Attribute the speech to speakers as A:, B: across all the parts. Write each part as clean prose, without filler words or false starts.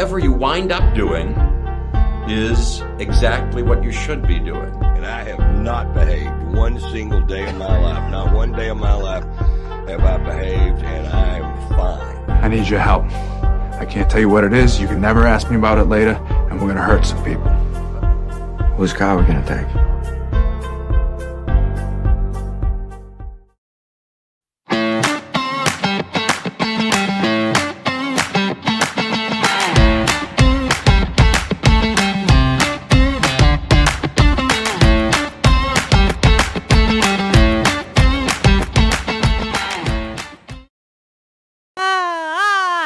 A: whatever you wind up doing is exactly what you should be doing.
B: And I have not behaved one single day of my life. Not one day of my life have I behaved, and I am fine.
C: I need your help. I can't tell you what it is. You can never ask me about it later, and we're gonna hurt some people.
D: Whose car are we gonna take?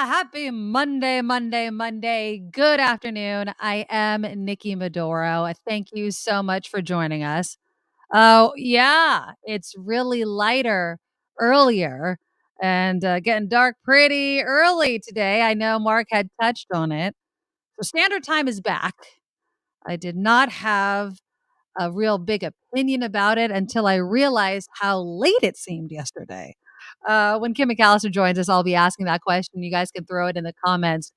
E: Happy Monday. Good afternoon. I am Nikki Medoro. Thank you so much for joining us. Oh, yeah, it's really lighter earlier and getting dark pretty early today. I know Mark had touched on it. So standard time is back. I did not have a real big opinion about it until I realized how late it seemed yesterday. When Kim McAllister joins us, I'll be asking that question. You guys can throw it in the comments.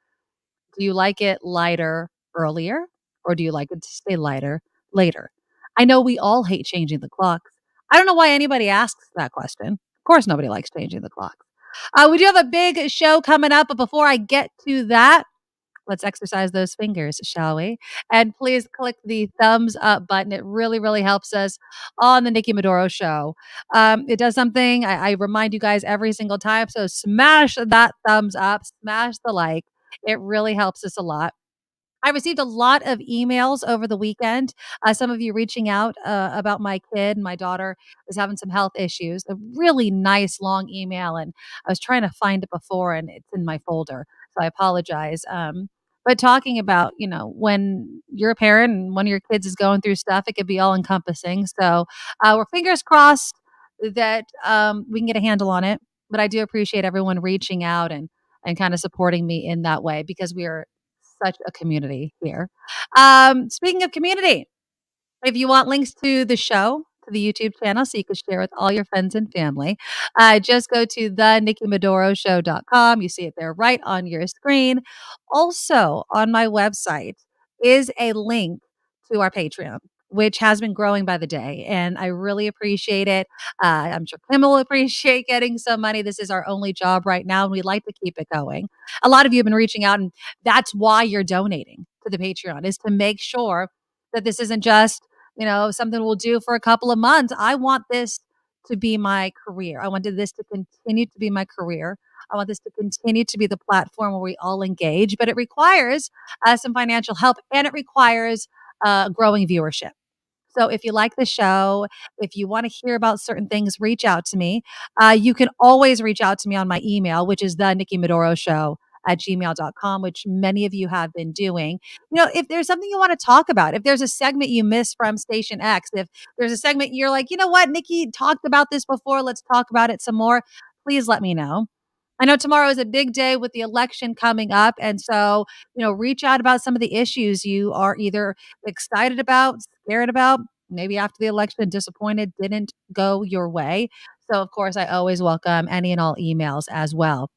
E: Do you like it lighter earlier, or do you like it to stay lighter later? I know we all hate changing the clocks. I don't know why anybody asks that question. Of course, nobody likes changing the clocks. We do have a big show coming up, but before I get to that, let's exercise those fingers, shall we? And please click the thumbs up button. It really, really helps us on the Nikki Medoro Show. It does something I remind you guys every single time. So smash that thumbs up, smash the like. It really helps us a lot. I received a lot of emails over the weekend. Some of you reaching out about my kid. My daughter is having some health issues. A really nice long email, and I was trying to find it before, and it's in my folder, so I apologize. But talking about, when you're a parent and one of your kids is going through stuff, it could be all encompassing. So we're fingers crossed that we can get a handle on it. But I do appreciate everyone reaching out and kind of supporting me in that way, because we are such a community here. Speaking of community, if you want links to the show, to the YouTube channel, so you can share with all your friends and family, just go to thenikkimedoroshow.com. You see it there right on your screen. Also on my website is a link to our Patreon, which has been growing by the day, and I really appreciate it. I'm sure Kim will appreciate getting some money. This is our only job right now, and we'd like to keep it going. A lot of you have been reaching out, and that's why you're donating to the Patreon, is to make sure that this isn't just, something we'll do for a couple of months. I want this to be my career. I wanted this to continue to be my career. I want this to continue to be the platform where we all engage, but it requires some financial help, and it requires growing viewership. So if you like the show, if you want to hear about certain things, reach out to me. You can always reach out to me on my email, which is thenikkimedoroshow@gmail.com, which many of you have been doing. If there's something you want to talk about, if there's a segment you missed from Station X, if there's a segment you're like, you know what, Nikki talked about this before, let's talk about it some more, please let me know. I know tomorrow is a big day with the election coming up. And so, reach out about some of the issues you are either excited about, scared about, maybe after the election, disappointed, didn't go your way. So, of course, I always welcome any and all emails as well.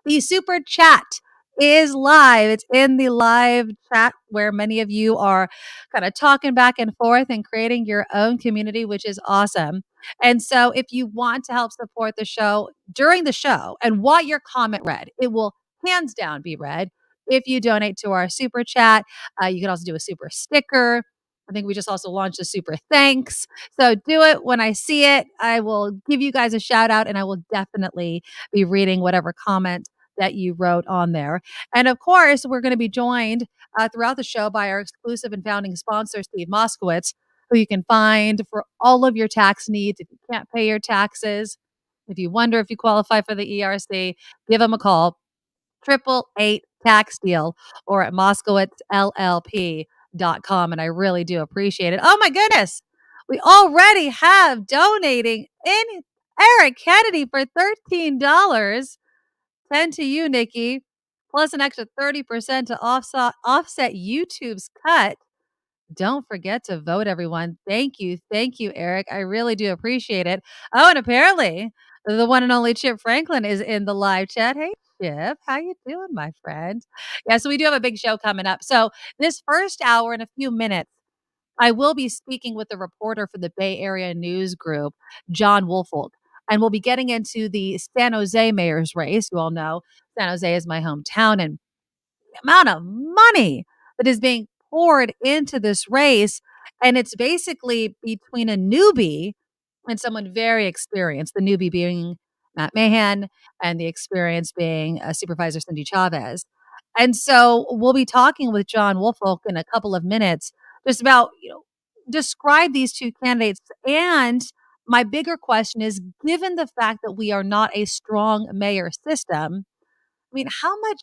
E: The super chat is live. It's in the live chat where many of you are kind of talking back and forth and creating your own community, which is awesome. And so if you want to help support the show during the show and want your comment read, it will hands down be read if you donate to our super chat. You can also do a super sticker. I think we just also launched a super thanks. So do it when I see it. I will give you guys a shout out, and I will definitely be reading whatever comment that you wrote on there. And of course, we're going to be joined throughout the show by our exclusive and founding sponsor, Steve Moskowitz, who you can find for all of your tax needs. If you can't pay your taxes, if you wonder if you qualify for the ERC, give him a call, 888 tax deal, or at moskowitzllp.com. And I really do appreciate it. Oh my goodness. We already have donating in Eric Kennedy for $13. 10 to you, Nikki, plus an extra 30% to offset YouTube's cut. Don't forget to vote, everyone. Thank you, Eric. I really do appreciate it. Oh, and apparently the one and only Chip Franklin is in the live chat. Hey, Chip. How you doing, my friend? Yeah, so we do have a big show coming up. So this first hour in a few minutes, I will be speaking with the reporter for the Bay Area News Group, John Woolfolk, and we'll be getting into the San Jose mayor's race. You all know San Jose is my hometown, and the amount of money that is being poured into this race. And it's basically between a newbie and someone very experienced, the newbie being Matt Mahan and the experience being Supervisor Cindy Chavez. And so we'll be talking with John Woolfolk in a couple of minutes just about, describe these two candidates. And my bigger question is, given the fact that we are not a strong mayor system, I mean, how much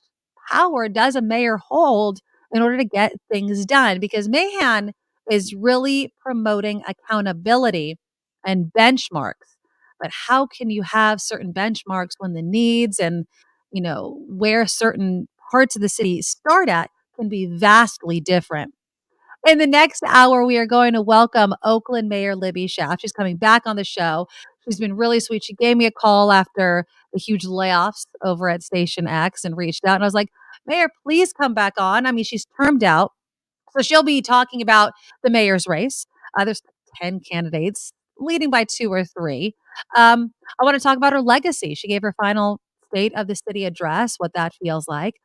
E: power does a mayor hold in order to get things done? Because Mahan is really promoting accountability and benchmarks. But how can you have certain benchmarks when the needs and, where certain parts of the city start at can be vastly different? In the next hour, we are going to welcome Oakland Mayor Libby Schaaf. She's coming back on the show. She's been really sweet. She gave me a call after the huge layoffs over at Station X and reached out. And I was like, Mayor, please come back on. I mean, she's termed out. So she'll be talking about the mayor's race. There's 10 candidates, leading by 2 or 3. I want to talk about her legacy. She gave her final state of the city address, what that feels like.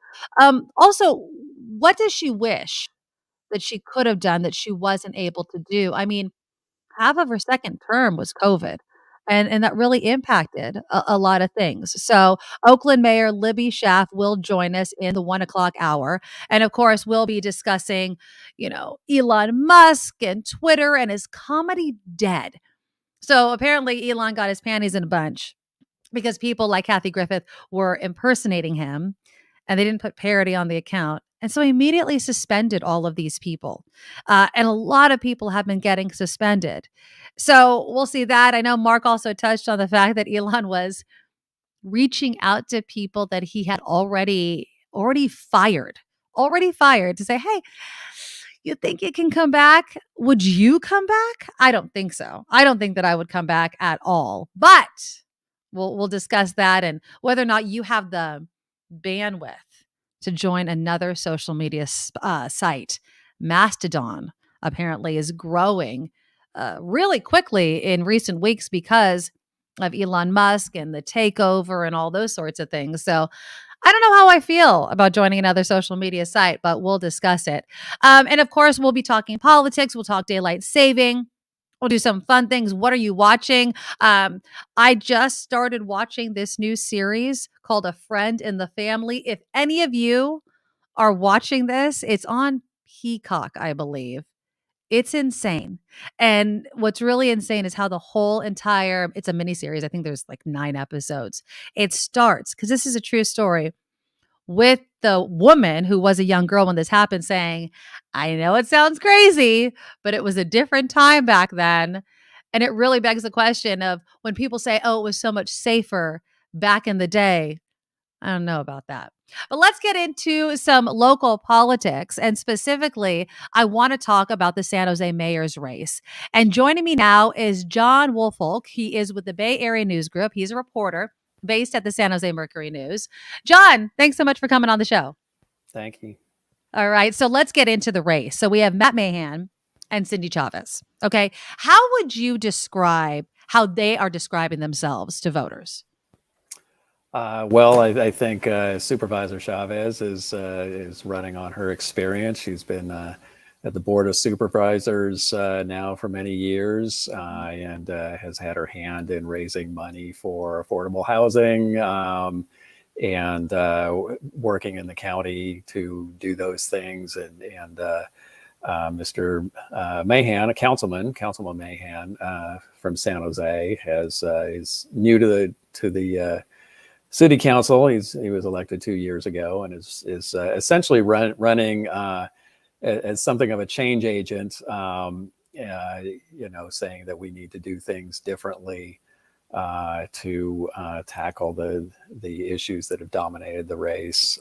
E: Also, what does she wish that she could have done that she wasn't able to do? I mean, half of her second term was COVID. And that really impacted a lot of things. So Oakland Mayor Libby Schaaf will join us in the 1:00 hour. And of course, we'll be discussing, Elon Musk and Twitter and his comedy dead. So apparently Elon got his panties in a bunch because people like Kathy Griffith were impersonating him and they didn't put parody on the account. And so he immediately suspended all of these people. And a lot of people have been getting suspended. So we'll see that. I know Mark also touched on the fact that Elon was reaching out to people that he had already fired to say, hey, you think you can come back? Would you come back? I don't think so. I don't think that I would come back at all. But we'll discuss that and whether or not you have the bandwidth to join another social media site. Mastodon apparently is growing really quickly in recent weeks because of Elon Musk and the takeover and all those sorts of things. So I don't know how I feel about joining another social media site, but we'll discuss it. And of course, we'll be talking politics. We'll talk daylight saving. We'll do some fun things. What are you watching? I just started watching this new series called A Friend in the Family. If any of you are watching this, it's on Peacock, I believe. It's insane. And what's really insane is how the whole it's a miniseries. I think there's like 9 episodes. It starts, because this is a true story, with the woman who was a young girl when this happened saying, I know it sounds crazy, but it was a different time back then. And it really begs the question of when people say, oh, it was so much safer back in the day. I don't know about that. But let's get into some local politics. And specifically, I want to talk about the San Jose mayor's race. And joining me now is John Woolfolk. He is with the Bay Area News Group. He's a reporter based at the San Jose Mercury News. John, thanks so much for coming on the show.
F: Thank you.
E: All right. So let's get into the race. So we have Matt Mahan and Cindy Chavez. Okay. How would you describe how they are describing themselves to voters?
F: Well, I think Supervisor Chavez is running on her experience. She's been at the Board of Supervisors now for many years and has had her hand in raising money for affordable housing and working in the county to do those things. And Mr. Mahan, Councilman Mahan from San Jose, is new to the city council. He was elected 2 years ago and is essentially running as something of a change agent, saying that we need to do things differently to tackle the issues that have dominated the race,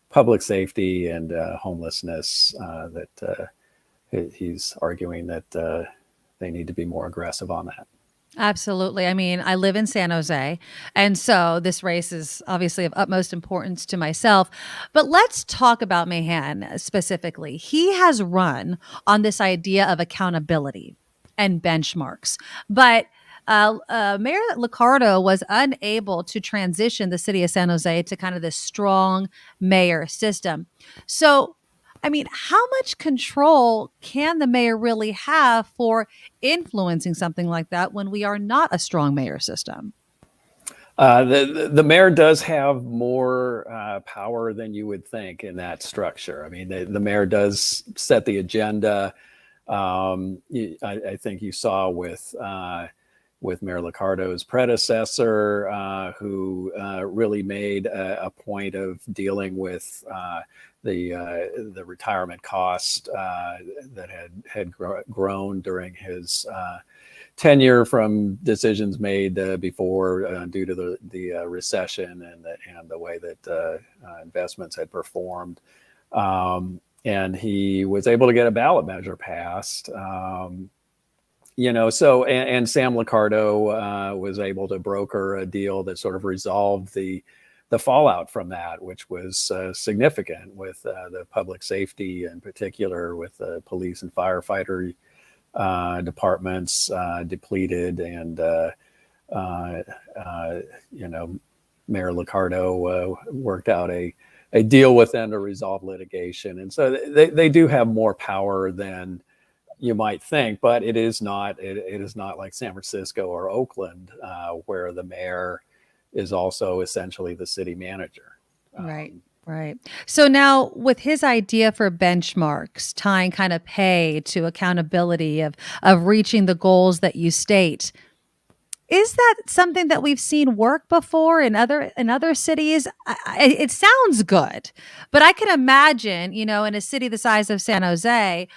F: public safety and homelessness. That he's arguing that they need to be more aggressive on that.
E: Absolutely. I mean, I live in San Jose, and so this race is obviously of utmost importance to myself. But let's talk about Mahan specifically. He has run on this idea of accountability and benchmarks, but Mayor Liccardo was unable to transition the city of San Jose to kind of this strong mayor system. So, I mean, how much control can the mayor really have for influencing something like that when we are not a strong mayor system?
F: The mayor does have more power than you would think in that structure. I mean, the mayor does set the agenda. I think you saw with Mayor Liccardo's predecessor, who really made a point of dealing with the retirement cost that had grown during his tenure from decisions made before due to the recession and the way that investments had performed. And he was able to get a ballot measure passed. So and Sam Liccardo was able to broker a deal that sort of resolved the fallout from that, which was significant with the public safety in particular, with the police and firefighter departments depleted, and Mayor Liccardo worked out a deal with them to resolve litigation, and so they do have more power than you might think, but it is not like San Francisco or Oakland, where the mayor is also essentially the city manager.
E: Right. Right. So now with his idea for benchmarks, tying kind of pay to accountability of reaching the goals that you state, is that something that we've seen work before in other cities? It sounds good, but I can imagine, in a city the size of San Jose,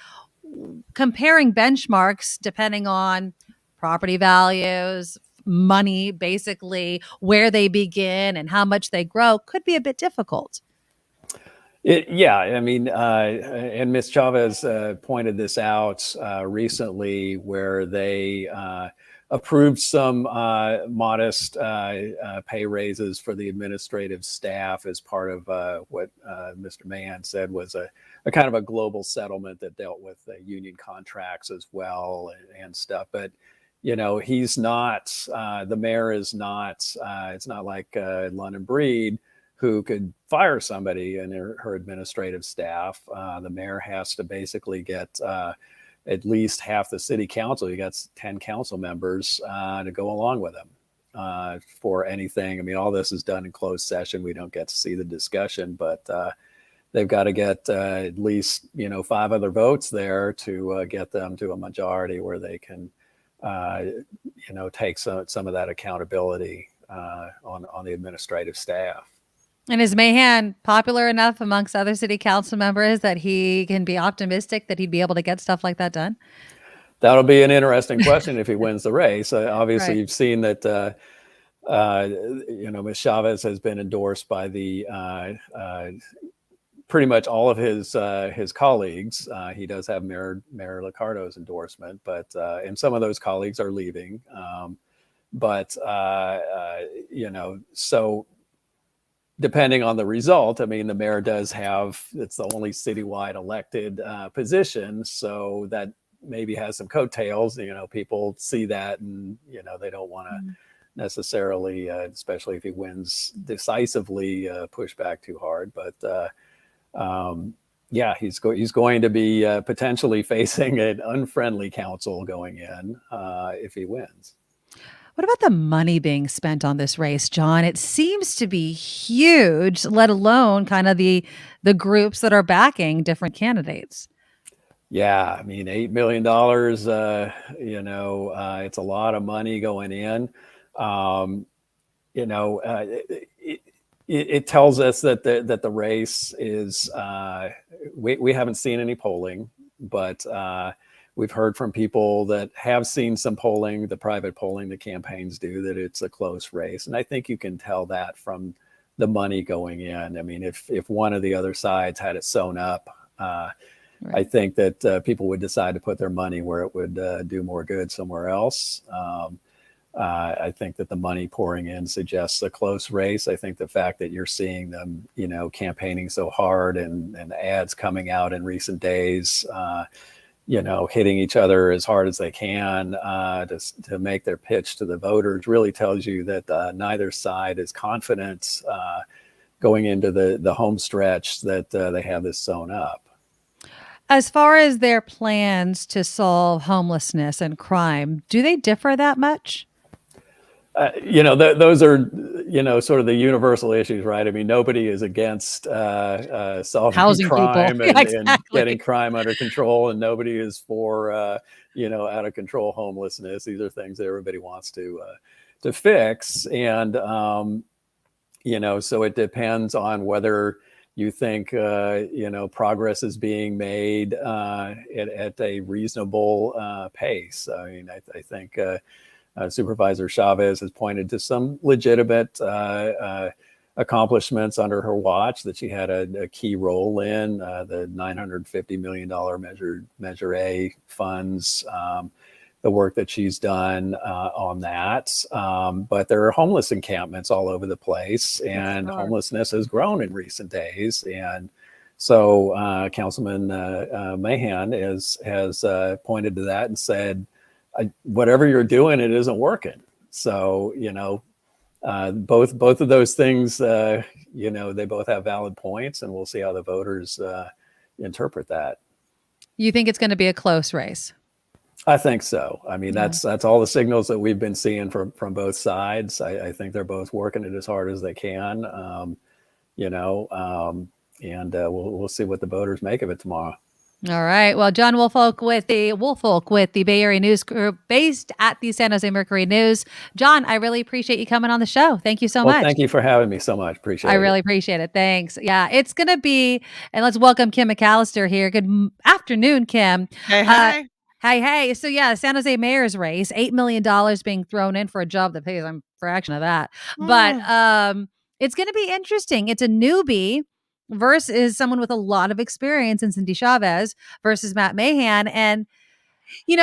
E: comparing benchmarks depending on property values, money, basically where they begin and how much they grow could be a bit difficult.
F: I mean, and Ms. Chavez pointed this out recently, where they approved some modest pay raises for the administrative staff as part of what Mr. Mahan said was a kind of a global settlement that dealt with union contracts as well and stuff. But he's not, the mayor is not, it's not like London Breed, who could fire somebody in her administrative staff. The mayor has to basically get at least half the city council. You got 10 council members to go along with him for anything. I mean, all this is done in closed session. We don't get to see the discussion, but they've got to get at least 5 other votes there to get them to a majority where they can take some of that accountability on the administrative staff.
E: And is Mahan popular enough amongst other city council members that he can be optimistic that he'd be able to get stuff like that done?
F: That'll be an interesting question if he wins the race. Obviously,
E: Right.
F: You've seen that, Ms. Chavez has been endorsed by the pretty much all of his colleagues. He does have Mayor Liccardo's endorsement, but and some of those colleagues are leaving. So depending on the result, I mean, the mayor does have, it's the only citywide elected position, so that maybe has some coattails. People see that, and they don't want to necessarily, especially if he wins decisively, push back too hard. But he's going to be potentially facing an unfriendly council going in if he wins.
E: What about the money being spent on this race, John? It seems to be huge, let alone kind of the groups that are backing different candidates.
F: Yeah, I mean, $8 million, it's a lot of money going in. It tells us that the race is, we haven't seen any polling, but we've heard from people that have seen some polling, the private polling the campaigns do, that it's a close race. And I think you can tell that from the money going in. I mean, if one of the other sides had it sewn up, right. I think that people would decide to put their money where it would do more good somewhere else. I think that the money pouring in suggests a close race. I think the fact that you're seeing them, campaigning so hard and ads coming out in recent days, hitting each other as hard as they can to make their pitch to the voters really tells you that neither side is confident going into the home stretch that they have this sewn up.
E: As far as their plans to solve homelessness and crime, do they differ that much?
F: Those are, sort of the universal issues, right? I mean, nobody is against solving
E: Housing
F: crime
E: people.
F: and getting crime under control, and nobody is for, out of control homelessness. These are things that everybody wants to fix, and so it depends on whether you think progress is being made at a reasonable pace. I mean, I think. Supervisor Chavez has pointed to some legitimate accomplishments under her watch that she had a key role in, the $950 million Measure A funds, the work that she's done on that. But there are homeless encampments all over the place, and homelessness has grown in recent days. And so Councilman Mahan has pointed to that and said, whatever you're doing, it isn't working. So, both of those things, they both have valid points, and we'll see how the voters interpret that.
E: You think it's going to be a close race?
F: I think so. I mean, that's all the signals that we've been seeing from both sides. I think they're both working it as hard as they can, and we'll see what the voters make of it tomorrow.
E: All right. Well, John Woolfolk with the Bay Area News Group based at the San Jose Mercury News. John, I really appreciate you coming on the show. Thank you so much.
F: Thank you for having me so much. Appreciate it.
E: I really appreciate it. Thanks. Yeah, it's going to be, and let's welcome Kim McAllister here. Good afternoon, Kim.
G: Hey, hi.
E: Hey. So yeah, San Jose mayor's race, $8 million being thrown in for a job that pays a fraction of that. But it's going to be interesting. It's a newbie versus someone with a lot of experience in Cindy Chavez versus Matt Mahan. And,
G: Cindy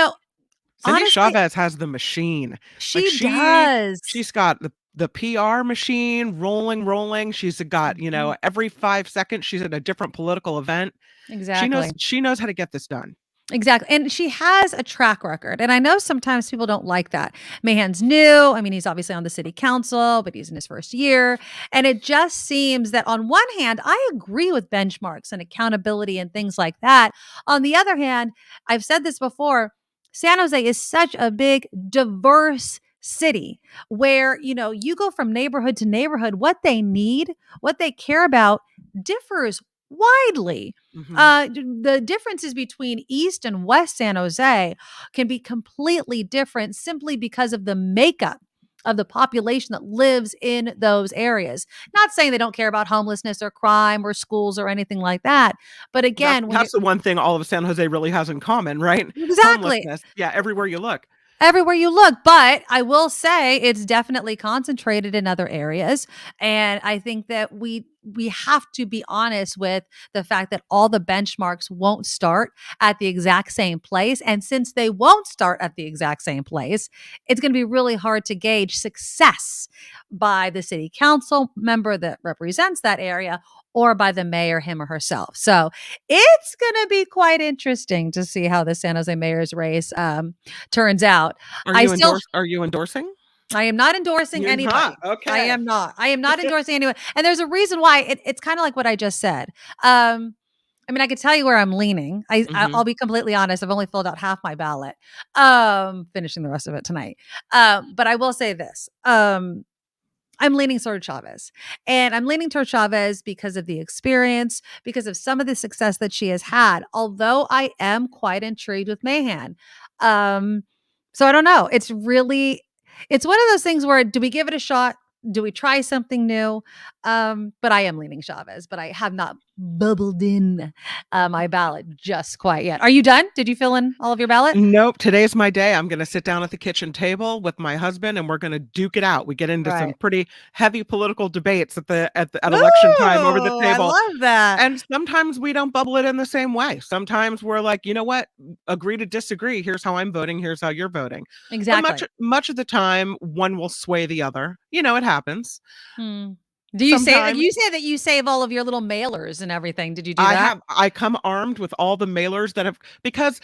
E: honestly,
G: Chavez has the machine.
E: She does.
G: She's got the PR machine rolling. She's got, every 5 seconds she's at a different political event.
E: Exactly.
G: She knows how to get this done.
E: Exactly. And she has a track record. And I know sometimes people don't like that. Mahan's new. I mean, he's obviously on the city council, but he's in his first year. And it just seems that on one hand, I agree with benchmarks and accountability and things like that. On the other hand, I've said this before, San Jose is such a big, diverse city where, you go from neighborhood to neighborhood, what they need, what they care about differs widely. The differences between East and West San Jose can be completely different simply because of the makeup of the population that lives in those areas. Not saying they don't care about homelessness or crime or schools or anything like that. But again,
G: that's the one thing all of San Jose really has in common, right?
E: Exactly.
G: Yeah, everywhere you look.
E: Everywhere you look. But I will say it's definitely concentrated in other areas. And I think that we have to be honest with the fact that all the benchmarks won't start at the exact same place. And since they won't start at the exact same place, it's going to be really hard to gauge success by the city council member that represents that area or by the mayor, him or herself. So it's going to be quite interesting to see how the San Jose mayor's race turns out.
G: Are you endorsing?
E: I am not endorsing anybody.
G: Okay.
E: I am not endorsing anyone. And there's a reason why. It's kind of like what I just said. I mean, I could tell you where I'm leaning. I'll be completely honest. I've only filled out half my ballot, finishing the rest of it tonight. But I will say this. I'm leaning toward Chavez. And I'm leaning toward Chavez because of the experience, because of some of the success that she has had, although I am quite intrigued with Mahan. So I don't know. It's one of those things where, do we give it a shot? Do we try something new? But I am leaning Chavez, but I have not bubbled in my ballot just quite yet. Are you done? Did you fill in all of your ballot?
G: Nope. Today's my day. I'm going to sit down at the kitchen table with my husband and we're going to duke it out. We get into some
E: Right.
G: pretty heavy political debates at election time over the
E: Ooh, I
G: table.
E: love that.
G: And sometimes we don't bubble it in the same way. Sometimes we're like, you know what? Agree to disagree. Here's how I'm voting. Here's how you're voting. But
E: Exactly.
G: much of the time, one will sway the other. It happens.
E: Do you say
G: Sometimes.
E: you say that you save all of your little mailers and everything? Did you do that?
G: I come armed with all the mailers that have, because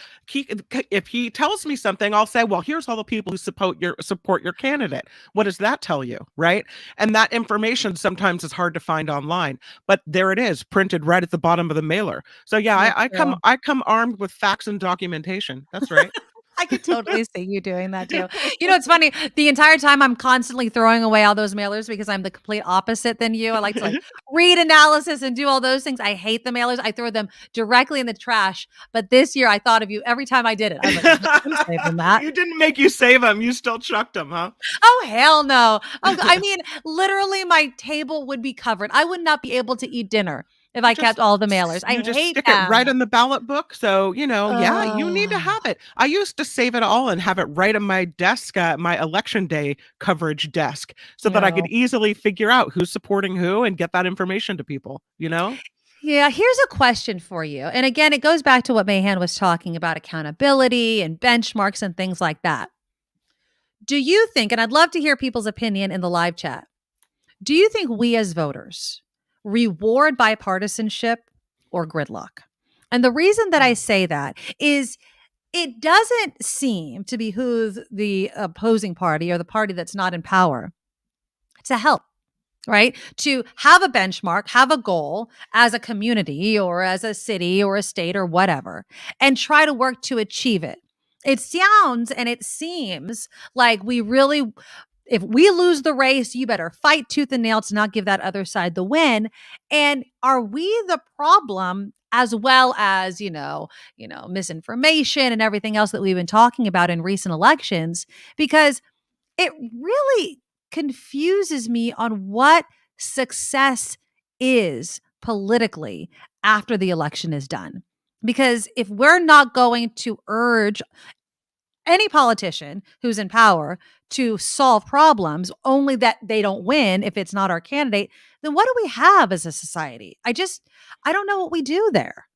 G: if he tells me something, I'll say, well, here's all the people who support your candidate. What does that tell you? Right. And that information sometimes is hard to find online, but there it is printed right at the bottom of the mailer. So yeah, I come armed with facts and documentation. That's right.
E: I could totally see you doing that too. It's funny. The entire time I'm constantly throwing away all those mailers because I'm the complete opposite than you. I like to read analysis and do all those things. I hate the mailers. I throw them directly in the trash. But this year I thought of you every time I did it. I was like, I'm saving that.
G: You didn't make you save them. You still chucked them, huh?
E: Oh, hell no. Oh, I mean, literally my table would be covered. I would not be able to eat dinner if I kept all the mailers. I
G: just
E: hate
G: stick
E: them.
G: it right in the ballot book. So, yeah, you need to have it. I used to save it all and have it right on my desk, my election day coverage desk, so that I could easily figure out who's supporting who and get that information to people,
E: Yeah, here's a question for you. And again, it goes back to what Mahan was talking about, accountability and benchmarks and things like that. Do you think, and I'd love to hear people's opinion in the live chat, do you think we as voters reward bipartisanship or gridlock? And the reason that I say that is it doesn't seem to behoove the opposing party or the party that's not in power to help, right? To have a benchmark, have a goal as a community or as a city or a state or whatever, and try to work to achieve it. It sounds and it seems like we really, if we lose the race, you better fight tooth and nail to not give that other side the win. And are we the problem, as well as, misinformation and everything else that we've been talking about in recent elections? Because it really confuses me on what success is politically after the election is done. Because if we're not going to urge any politician who's in power to solve problems, only that they don't win if it's not our candidate, then what do we have as a society? I don't know what we do there.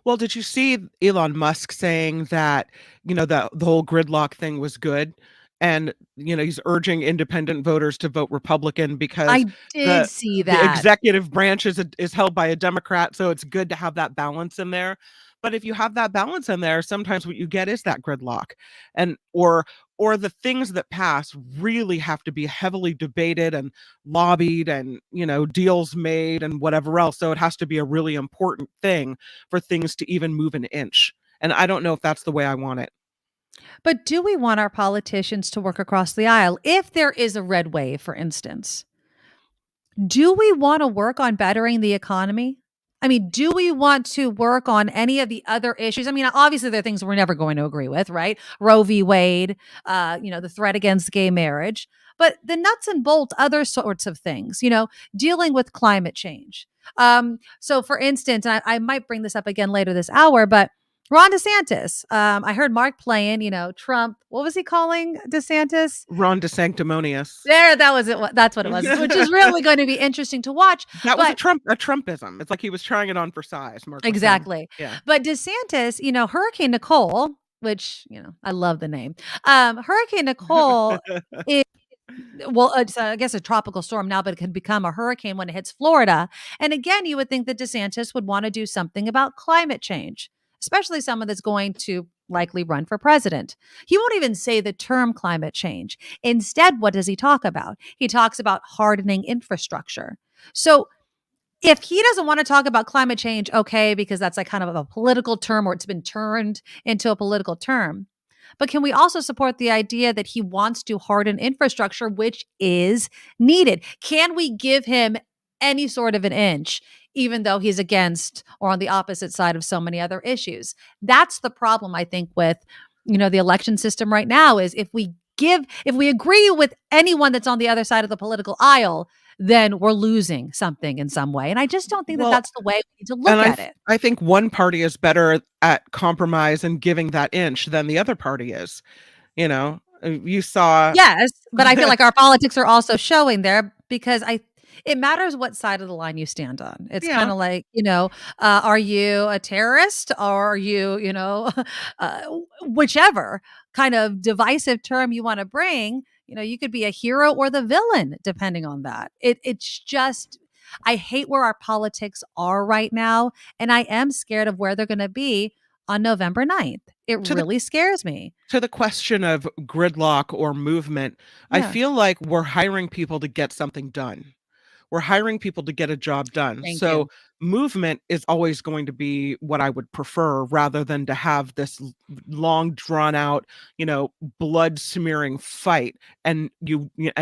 G: Well, did you see Elon Musk saying that, the whole gridlock thing was good? And, he's urging independent voters to vote Republican because
E: I did see that.
G: The executive branch is held by a Democrat. So it's good to have that balance in there. But if you have that balance in there, sometimes what you get is that gridlock, and or the things that pass really have to be heavily debated and lobbied and, deals made and whatever else. So it has to be a really important thing for things to even move an inch. And I don't know if that's the way I want it.
E: But do we want our politicians to work across the aisle? If there is a red wave, for instance, do we want to work on bettering the economy? I mean, do we want to work on any of the other issues? I mean, obviously there are things we're never going to agree with, right? Roe v. Wade, the threat against gay marriage, but the nuts and bolts, other sorts of things, dealing with climate change. So for instance, and I might bring this up again later this hour, but Ron DeSantis, I heard Mark playing, Trump, what was he calling DeSantis?
G: Ron DeSanctimonious.
E: There, that was it. That's what it was, which is really going to be interesting to watch.
G: That was a Trumpism. It's like he was trying it on for size. Mark
E: exactly.
G: Yeah.
E: But DeSantis, Hurricane Nicole, which, I love the name. Hurricane Nicole is, it's, I guess, a tropical storm now, but it can become a hurricane when it hits Florida. And again, you would think that DeSantis would want to do something about climate change, especially someone that's going to likely run for president. He won't even say the term climate change. Instead, what does he talk about? He talks about hardening infrastructure. So if he doesn't want to talk about climate change, okay, because that's like kind of a political term, or it's been turned into a political term. But can we also support the idea that he wants to harden infrastructure, which is needed? Can we give him any sort of an inch, even though he's against or on the opposite side of so many other issues? That's the problem, I think, with, the election system right now, is if we agree with anyone that's on the other side of the political aisle, then we're losing something in some way. And I just don't think that
G: Well,
E: that's the way we need to look
G: and
E: at it.
G: I think one party is better at compromise and giving that inch than the other party is. You saw.
E: Yes, but I feel like our politics are also showing there because it matters what side of the line you stand on. It's
G: Yeah.
E: kind of like, are you a terrorist or are you, uh, whichever kind of divisive term you want to bring, you could be a hero or the villain depending on that. It's just I hate where our politics are right now, and I am scared of where they're going to be on November 9th. It
G: To the
E: really scares me.
G: to the question of gridlock or movement, I
E: Yeah.
G: feel like we're hiring people to get something done. We're hiring people to get a job done.
E: Thank
G: So
E: you.
G: movement is always going to be what I would prefer rather than to have this long drawn out, blood smearing fight and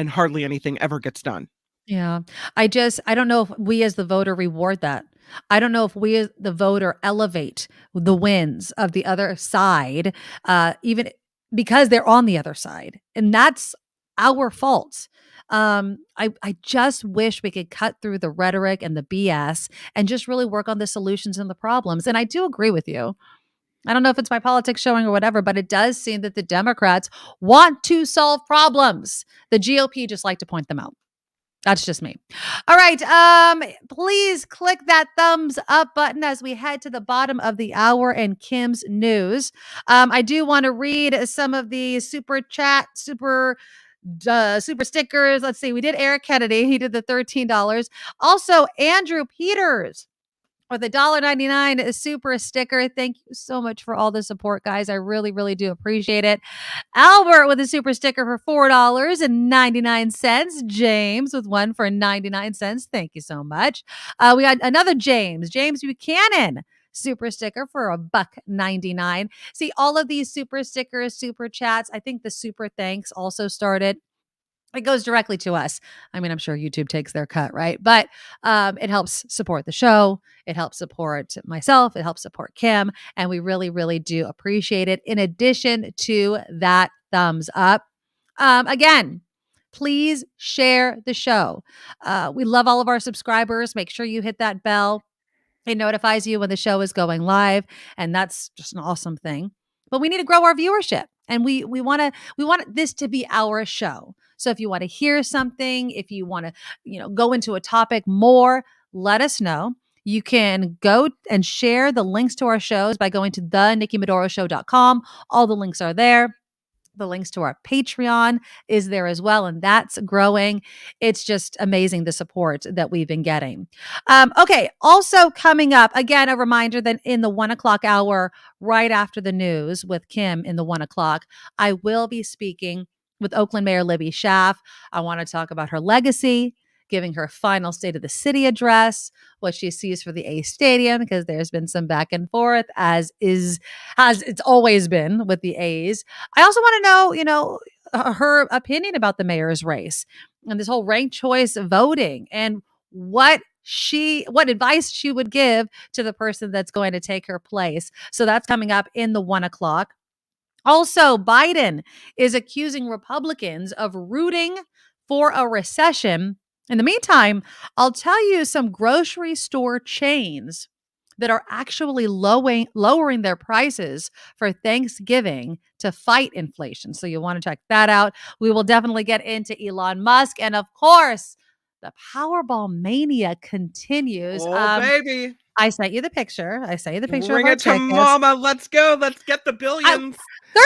G: hardly anything ever gets done.
E: Yeah. I don't know if we as the voter reward that. I don't know if we as the voter elevate the wins of the other side, even because they're on the other side. And that's our fault. I just wish we could cut through the rhetoric and the BS and just really work on the solutions and the problems. And I do agree with you. I don't know if it's my politics showing or whatever, but it does seem that the Democrats want to solve problems. The GOP just like to point them out. That's just me. All right. Please click that thumbs up button as we head to the bottom of the hour and Kim's news. I do want to read some of the super chat, super stickers. Let's see. We did Eric Kennedy. He did the $13. Also, Andrew Peters with a $1.99 super sticker. Thank you so much for all the support, guys. I really, really do appreciate it. Albert with a super sticker for $4.99. James with one for 99 cents. Thank you so much. We got another James Buchanan super sticker for $1.99. See, all of these super stickers, super chats. I think the super thanks also started. It goes directly to us. I mean, I'm sure YouTube takes their cut, right? But it helps support the show. It helps support myself. It helps support Kim. And we really, really do appreciate it. In addition to that thumbs up. Again, please share the show. We love all of our subscribers. Make sure you hit that bell. It notifies you when the show is going live. And that's just an awesome thing. But we need to grow our viewership. And we want this to be our show. So if you want to hear something, if you want to, go into a topic more, let us know. You can go and share the links to our shows by going to thenikkimedoroshow.com. All the links are there. The links to our Patreon is there as well, and that's growing. It's just amazing the support that we've been getting. Okay, also coming up, again, a reminder that in the 1 o'clock hour, right after the news with Kim in the 1 o'clock, I will be speaking with Oakland Mayor Libby Schaaf. I want to talk about her legacy, giving her final State of the City address, what she sees for the A's Stadium, because there's been some back and forth, as it's always been with the A's. I also want to know, her opinion about the mayor's race and this whole ranked choice voting and what advice she would give to the person that's going to take her place. So that's coming up in the 1 o'clock. Also, Biden is accusing Republicans of rooting for a recession. In the meantime, I'll tell you some grocery store chains that are actually lowering their prices for Thanksgiving to fight inflation. So you'll want to check that out. We will definitely get into Elon Musk. And of course, the Powerball mania continues.
G: Oh, baby.
E: I sent you the picture.
G: Bring
E: of our
G: it to
E: tickets.
G: mama. Let's go. Let's get the billions.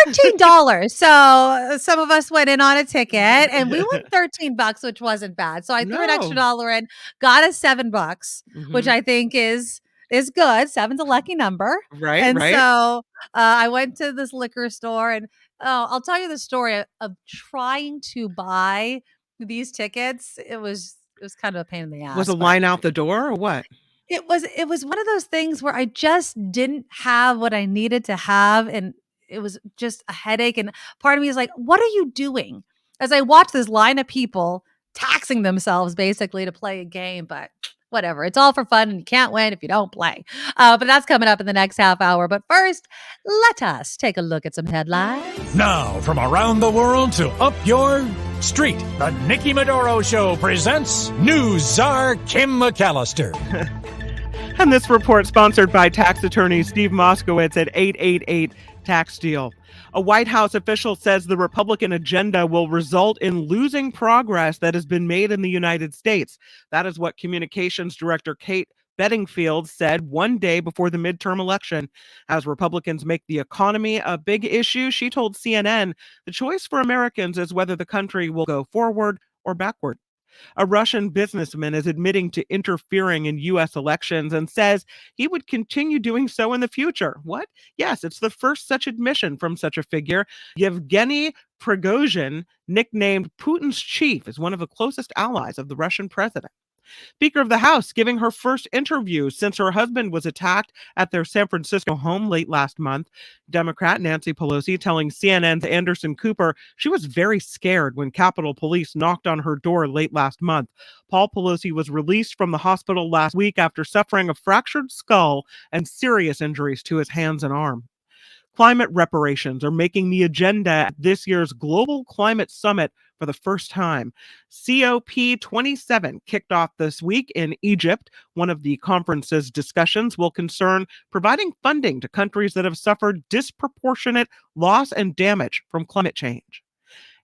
E: $13. So some of us went in on a ticket and we won $13, which wasn't bad. So I threw an extra $1 in, got us $7, which I think is good. 7's a lucky number.
G: Right.
E: And
G: right.
E: so I went to this liquor store and I'll tell you the story of trying to buy these tickets. It was kind of a pain in the ass.
G: Was a line out the door or what?
E: It was one of those things where I just didn't have what I needed to have. And it was just a headache. And part of me is like, what are you doing? As I watch this line of people taxing themselves basically to play a game, but whatever. It's all for fun and you can't win if you don't play. But that's coming up in the next half hour. But first, let us take a look at some headlines.
H: Now, from around the world to up your street, the Nikki Medoro Show presents News Czar Kim McAllister.
G: And this report sponsored by tax attorney Steve Moskowitz at 888 Tax Deal. A White House official says the Republican agenda will result in losing progress that has been made in the United States. That is what Communications Director Kate Bedingfield said one day before the midterm election. As Republicans make the economy a big issue, she told CNN the choice for Americans is whether the country will go forward or backward. A Russian businessman is admitting to interfering in U.S. elections and says he would continue doing so in the future. What? Yes, it's the first such admission from such a figure. Yevgeny Prigozhin, nicknamed Putin's chief, is one of the closest allies of the Russian president. Speaker of the House giving her first interview since her husband was attacked at their San Francisco home late last month. Democrat Nancy Pelosi telling CNN's Anderson Cooper she was very scared when Capitol Police knocked on her door late last month. Paul Pelosi was released from the hospital last week after suffering a fractured skull and serious injuries to his hands and arm. Climate reparations are making the agenda at this year's Global Climate Summit for the first time. COP27 kicked off this week in Egypt. One of the conference's discussions will concern providing funding to countries that have suffered disproportionate loss and damage from climate change.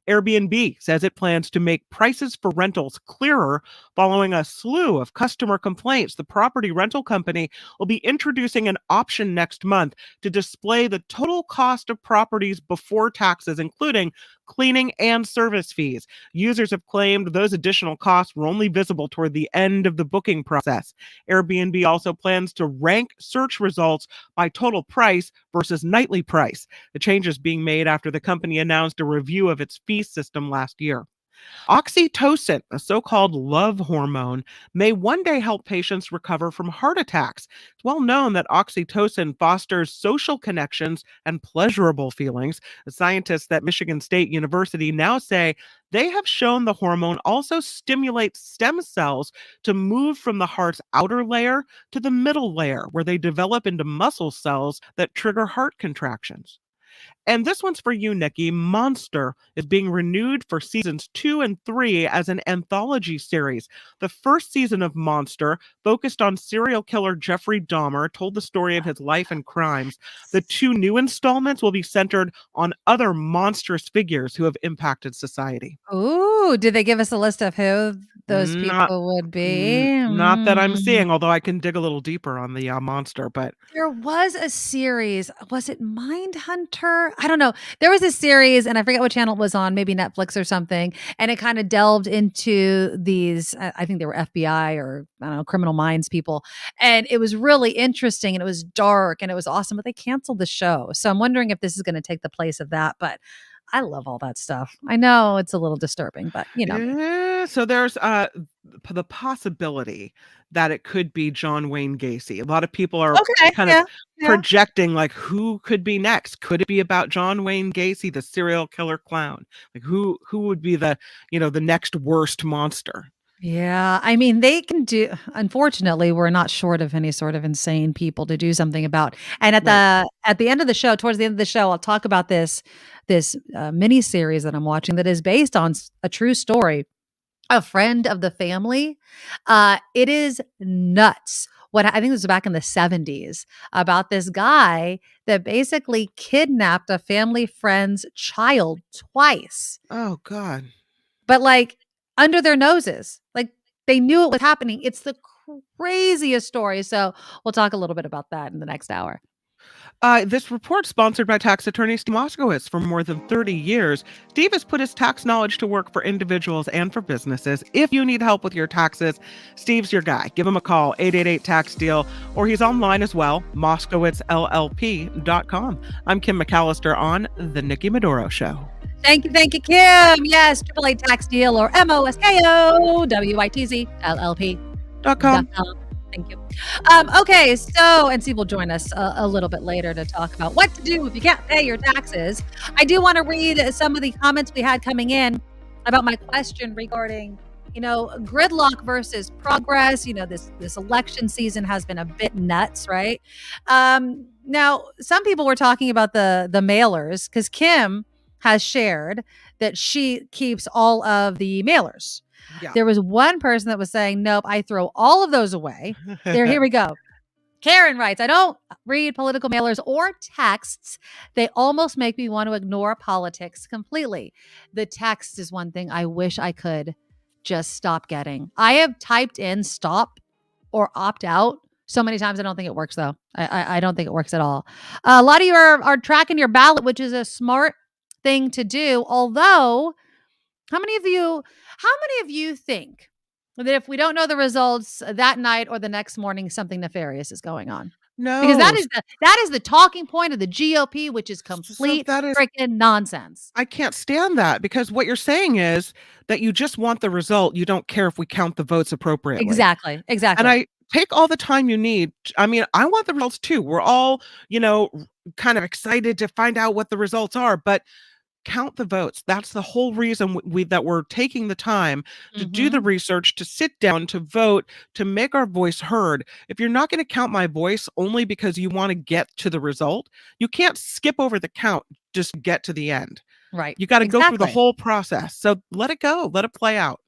G: Airbnb says it plans to make prices for rentals clearer following a slew of customer complaints. The property rental company will be introducing an option next month to display the total cost of properties before taxes, including cleaning and service fees. Users have claimed those additional costs were only visible toward the end of the booking process. Airbnb also plans to rank search results by total price versus nightly price. The change is being made after the company announced a review of its fee system last year. Oxytocin, a so-called love hormone, may one day help patients recover from heart attacks. It's well known that oxytocin fosters social connections and pleasurable feelings. The scientists at Michigan State University now say they have shown the hormone also stimulates stem cells to move from the heart's outer layer to the middle layer, where they develop into muscle cells that trigger heart contractions. And this one's for you, Nikki. Monster is being renewed for seasons 2 and 3 as an anthology series. The first season of Monster focused on serial killer Jeffrey Dahmer, told the story of his life and crimes. The 2 new installments will be centered on other monstrous figures who have impacted society.
E: Ooh, did they give us a list of who those people would be?
G: Not that I'm seeing, although I can dig a little deeper on the monster. But
E: there was a series. Was it Mindhunter? I don't know. There was a series, and I forget what channel it was on, maybe Netflix or something. And it kind of delved into these, I think they were FBI or, I don't know, criminal minds people. And it was really interesting, and it was dark, and it was awesome, but they canceled the show. So I'm wondering if this is going to take the place of that. But I love all that stuff. I know it's a little disturbing, but you know.
G: Yeah, so there's the possibility that it could be John Wayne Gacy. A lot of people are kind of projecting like who could be next. Could it be about John Wayne Gacy, the serial killer clown? Like who would be the next worst monster?
E: Yeah, I mean, they can do. Unfortunately, we're not short of any sort of insane people to do something about. And at the end of the show, towards the end of the show, I'll talk about this mini series that I'm watching that is based on a true story. A friend of the family. It is nuts. What I think this was back in the 70s about this guy that basically kidnapped a family friend's child twice.
G: Oh God!
E: But like under their noses, like they knew it was happening. It's the craziest story. So we'll talk a little bit about that in the next hour.
G: This report sponsored by tax attorney Steve Moskowitz. For more than 30 years, Steve has put his tax knowledge to work for individuals and for businesses. If you need help with your taxes, Steve's your guy. Give him a call, 888-TAX-DEAL, or he's online as well, moskowitzllp.com. I'm Kim McAllister on The Nikki Medoro Show.
E: Thank you, Kim. Yes, 888 Tax Deal or MOSKOWITZLLP.com. Thank you. Okay, so, and Steve will join us a little bit later to talk about what to do if you can't pay your taxes. I do want to read some of the comments we had coming in about my question regarding, Gridlock versus progress. This election season has been a bit nuts, right? Now, some people were talking about the mailers because Kim has shared that she keeps all of the mailers.
G: Yeah.
E: There was one person that was saying, nope, I throw all of those away. Here we go. Karen writes, I don't read political mailers or texts. They almost make me want to ignore politics completely. The text is one thing I wish I could just stop getting. I have typed in stop or opt out so many times. I don't think it works, though. I don't think it works at all. A lot of you are tracking your ballot, which is a smart thing to do. Although, how many of you think that if we don't know the results that night or the next morning, something nefarious is going on?
G: No.
E: Because that is the talking point of the GOP, which is complete
G: that is
E: freaking nonsense.
G: I can't stand that, because what you're saying is that you just want the result. You don't care if we count the votes appropriately.
E: Exactly.
G: And I take all the time you need. I mean, I want the results too. We're all, kind of excited to find out what the results are, but count the votes. That's the whole reason that we're taking the time to do the research, to sit down, to vote, to make our voice heard. If you're not going to count my voice only because you want to get to the result, you can't skip over the count, just get to the end.
E: Right.
G: You got to go through the whole process. So let it go. Let it play out.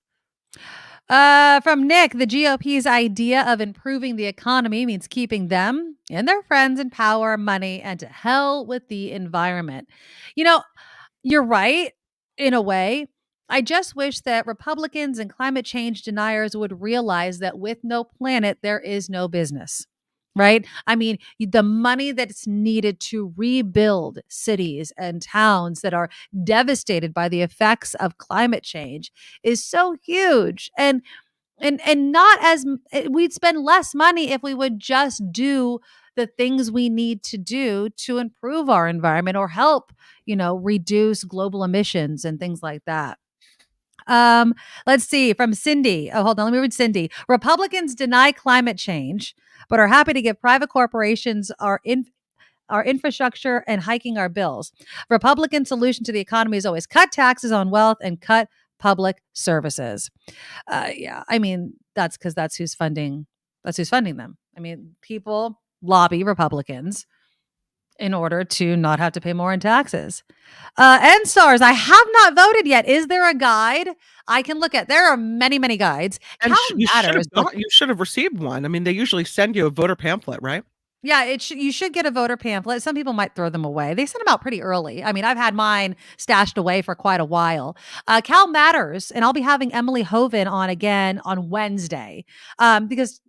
E: From Nick, the GOP's idea of improving the economy means keeping them and their friends in power, money, and to hell with the environment. You're right, in a way. I just wish that Republicans and climate change deniers would realize that with no planet, there is no business, right? I mean, the money that's needed to rebuild cities and towns that are devastated by the effects of climate change is so huge. And not as we'd spend less money if we would just do the things we need to do to improve our environment or help, reduce global emissions and things like that. Let's see, from Cindy. Oh, hold on. Let me read Cindy. Republicans deny climate change, but are happy to give private corporations our infrastructure and hiking our bills. Republican solution to the economy is always cut taxes on wealth and cut public services. Yeah, I mean, that's because that's who's funding them. I mean, people lobby Republicans in order to not have to pay more in taxes. NSTARS, I have not voted yet. Is there a guide I can look at? There are many, many guides.
G: And you should have received one. I mean, they usually send you a voter pamphlet, right?
E: Yeah, you should get a voter pamphlet. Some people might throw them away. They send them out pretty early. I mean, I've had mine stashed away for quite a while. Cal Matters, and I'll be having Emily Hoven on again on Wednesday because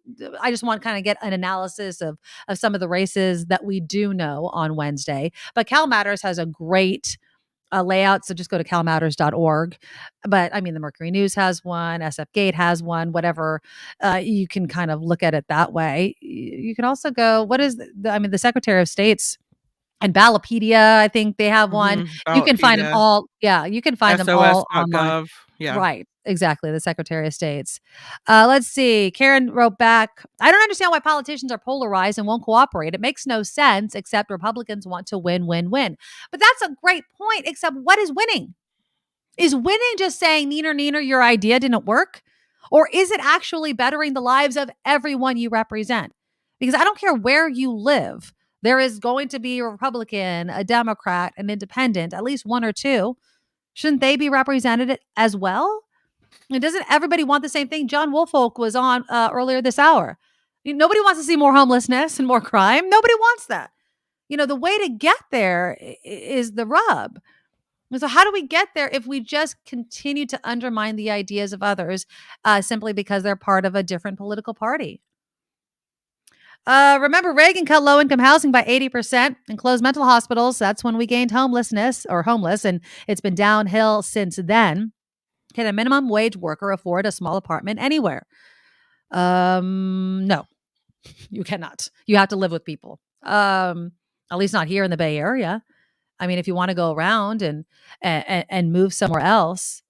E: I just want to kind of get an analysis of some of the races that we do know on Wednesday. But Cal Matters has a great layout. So just go to calmatters.org. But I mean, the Mercury News has one, SF Gate has one, whatever. You can kind of look at it that way. You can also go, the Secretary of State's and Ballotpedia, I think they have one. You can find them all. Yeah, you can find them all online.
G: Yeah.
E: Right. Exactly. The Secretary of State's. Let's see. Karen wrote back, I don't understand why politicians are polarized and won't cooperate. It makes no sense, except Republicans want to win, win, win. But that's a great point, except what is winning? Is winning just saying, neener, your idea didn't work? Or is it actually bettering the lives of everyone you represent? Because I don't care where you live. There is going to be a Republican, a Democrat, an independent, at least one or two. Shouldn't they be represented as well? And doesn't everybody want the same thing? John Woolfolk was on earlier this hour. Nobody wants to see more homelessness and more crime. Nobody wants that. The way to get there is the rub. And so how do we get there if we just continue to undermine the ideas of others simply because they're part of a different political party? Remember, Reagan cut low-income housing by 80% and closed mental hospitals. That's when we gained homeless, and it's been downhill since then. Can a minimum wage worker afford a small apartment anywhere? No, you cannot. You have to live with people. At least not here in the Bay Area. I mean, if you want to go around and move somewhere else.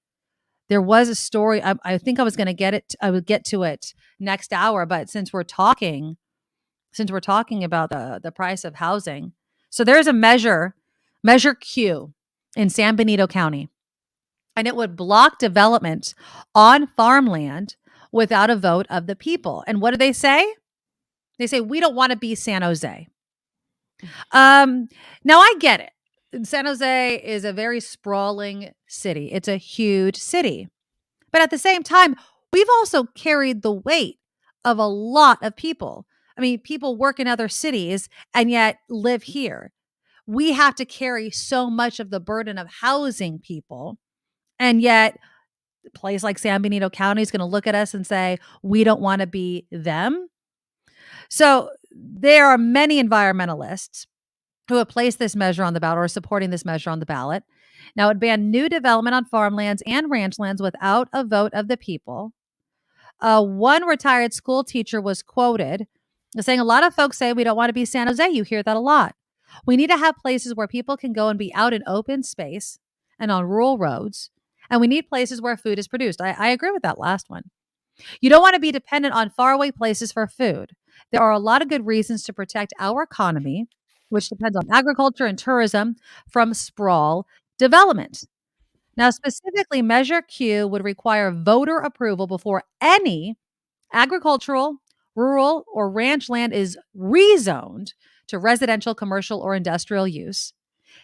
E: There was a story. I think I was going to get it. I would get to it next hour, but since we're talking about the price of housing, so there's a measure Q in San Benito County. and it would block development on farmland without a vote of the people. And what do they say? They say, we don't want to be San Jose. Now I get it. San Jose is a very sprawling city. It's a huge city. But at the same time, we've also carried the weight of a lot of people. I mean, people work in other cities and yet live here. We have to carry so much of the burden of housing people. And yet, a place like San Benito County is going to look at us and say, we don't want to be them. So there are many environmentalists who have placed this measure on the ballot or are supporting this measure on the ballot. Now, it would ban new development on farmlands and ranch lands without a vote of the people. One retired school teacher was quoted saying, a lot of folks say we don't want to be San Jose. You hear that a lot. We need to have places where people can go and be out in open space and on rural roads. And we need places where food is produced. I agree with that last one. You don't want to be dependent on faraway places for food. There are a lot of good reasons to protect our economy, which depends on agriculture and tourism, from sprawl development. Now, specifically, Measure Q would require voter approval before any agricultural, rural, or ranch land is rezoned to residential, commercial, or industrial use.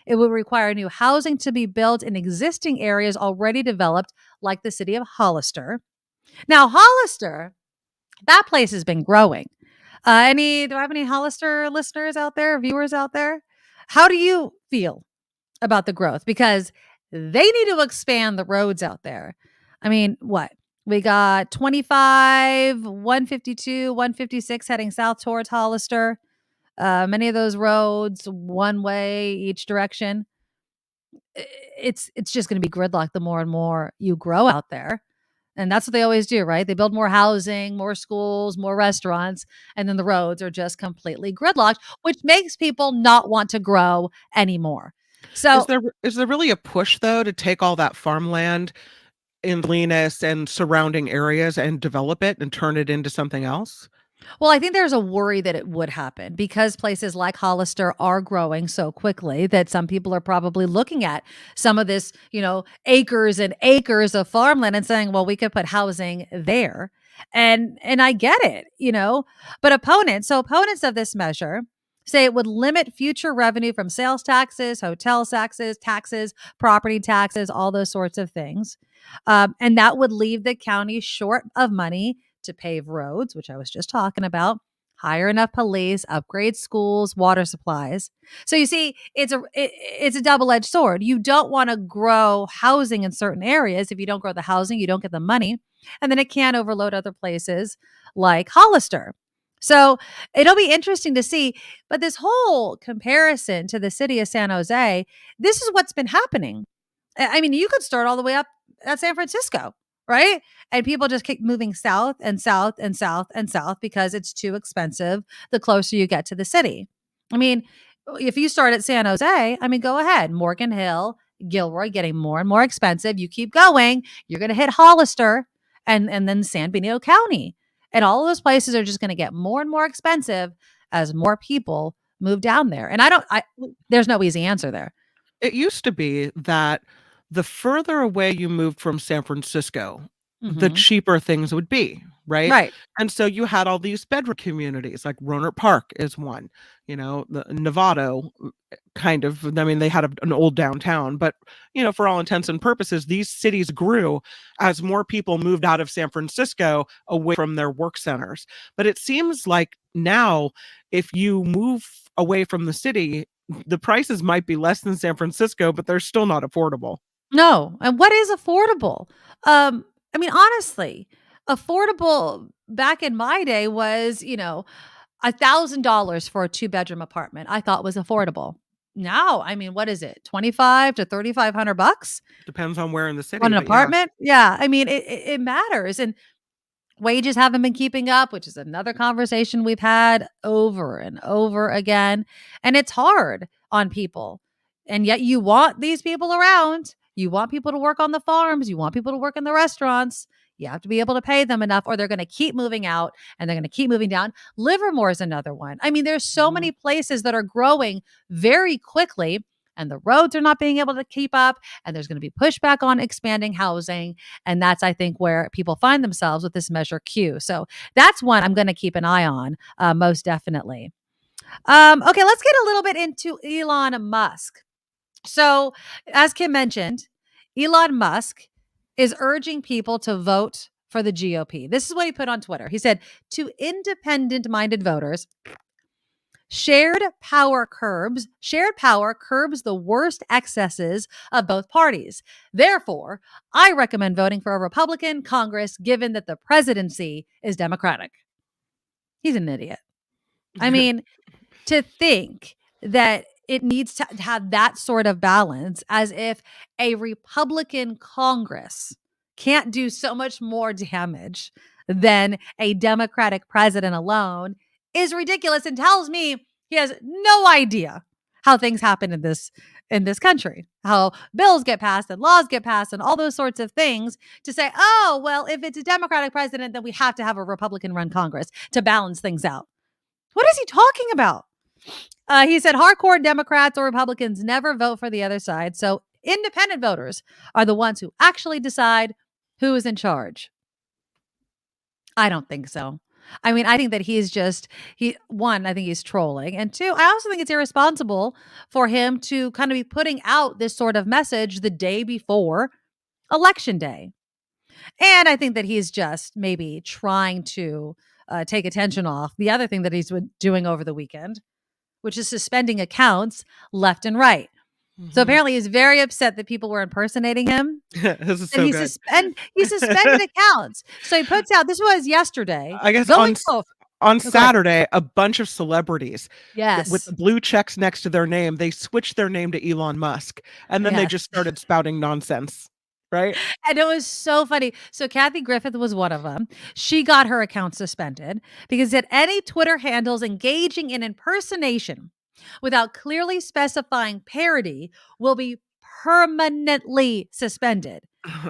E: It would require new housing to be built in existing areas already developed, like the city of Hollister. Now, Hollister, that place has been growing. Do I have any Hollister listeners out there, viewers out there? How do you feel about the growth? Because they need to expand the roads out there. I mean, what? We got 25, 152, 156 heading south towards Hollister. Many of those roads, one way each direction. It's just going to be gridlock the more and more you grow out there. And that's what they always do, right? They build more housing, more schools, more restaurants, and then the roads are just completely gridlocked, which makes people not want to grow anymore. So
G: is there really a push, though, to take all that farmland in Linus and surrounding areas and develop it and turn it into something else?
E: Well, I think there's a worry that it would happen because places like Hollister are growing so quickly that some people are probably looking at some of this, acres and acres of farmland and saying, well, we could put housing there. And I get it, but opponents of this measure say it would limit future revenue from sales taxes, hotel taxes, property taxes, all those sorts of things. And that would leave the county short of money to pave roads, which I was just talking about, hire enough police, upgrade schools, water supplies. So you see, it's a double-edged sword. You don't want to grow housing in certain areas. If you don't grow the housing, you don't get the money. And then it can overload other places like Hollister. So it'll be interesting to see. But this whole comparison to the city of San Jose, this is what's been happening. I mean, you could start all the way up at San Francisco, right? And people just keep moving south and south and south and south because it's too expensive the closer you get to the city. I mean, if you start at San Jose, go ahead. Morgan Hill, Gilroy getting more and more expensive. You keep going, you're going to hit Hollister and then San Benito County. And all of those places are just going to get more and more expensive as more people move down there. And there's no easy answer there.
G: It used to be that the further away you moved from San Francisco, the cheaper things would be, right?
E: Right.
G: And so you had all these bedroom communities, like Rohnert Park is one, the Novato they had an old downtown, but, for all intents and purposes, these cities grew as more people moved out of San Francisco away from their work centers. But it seems like now, if you move away from the city, the prices might be less than San Francisco, but they're still not affordable.
E: No. And what is affordable? Honestly, affordable back in my day was, $1,000 for a 2-bedroom apartment. I thought was affordable. Now, what is it? $2,500 to $3,500
G: Depends on where in the city.
E: on an apartment. Yeah. It matters. And wages haven't been keeping up, which is another conversation we've had over and over again. And it's hard on people. And yet you want these people around. You want people to work on the farms. You want people to work in the restaurants. You have to be able to pay them enough or they're going to keep moving out and they're going to keep moving down. Livermore is another one. There's so many places that are growing very quickly and the roads are not being able to keep up, and there's going to be pushback on expanding housing. And that's, I think, where people find themselves with this Measure Q. So that's one I'm going to keep an eye on, most definitely. Okay, let's get a little bit into Elon Musk. So, as Kim mentioned, Elon Musk is urging people to vote for the GOP. This is what he put on Twitter. He said, to independent-minded voters, shared power curbs the worst excesses of both parties. Therefore, I recommend voting for a Republican Congress, given that the presidency is Democratic. He's an idiot. I mean, to think that it needs to have that sort of balance, as if a Republican Congress can't do so much more damage than a Democratic president alone, is ridiculous, and tells me he has no idea how things happen in this country, how bills get passed and laws get passed and all those sorts of things, to say, oh, well, if it's a Democratic president, then we have to have a Republican run Congress to balance things out. What is he talking about? He said hardcore Democrats or Republicans never vote for the other side. So independent voters are the ones who actually decide who is in charge. I don't think so. I mean, I think that I think he's trolling. And two, I also think it's irresponsible for him to kind of be putting out this sort of message the day before Election Day. And I think that he's just maybe trying to take attention off the other thing that he's been doing over the weekend, which is suspending accounts left and right. Mm-hmm. So apparently he's very upset that people were impersonating him.
G: This is so good.
E: He suspended accounts. So he puts out, this was yesterday.
G: I guess on Saturday, a bunch of celebrities with the blue checks next to their name, they switched their name to Elon Musk. And then they just started spouting nonsense. Right.
E: And it was so funny. So Kathy Griffith was one of them. She got her account suspended because at any Twitter handles engaging in impersonation without clearly specifying parody will be permanently suspended.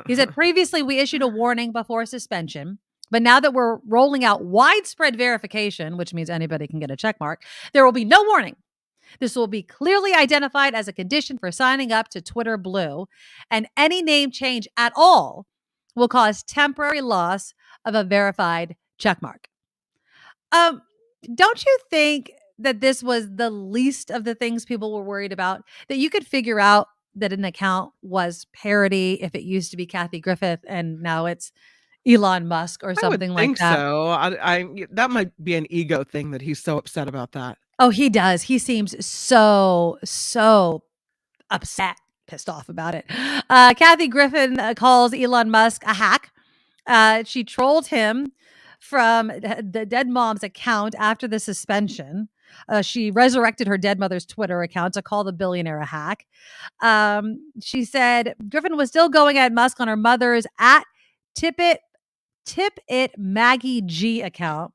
E: He said previously we issued a warning before suspension, but now that we're rolling out widespread verification, which means anybody can get a check mark, there will be no warning. This will be clearly identified as a condition for signing up to Twitter Blue, and any name change at all will cause temporary loss of a verified checkmark. Don't you think that this was the least of the things people were worried about? That you could figure out that an account was parody if it used to be Kathy Griffith and now it's Elon Musk or something like that?
G: I think so. That might be an ego thing that he's so upset about that.
E: Oh, he does. He seems so upset, pissed off about it. Kathy Griffin calls Elon Musk a hack. She trolled him from the dead mom's account after the suspension. She resurrected her dead mother's Twitter account to call the billionaire a hack. She said Griffin was still going at Musk on her mother's at Tip It Maggie G account.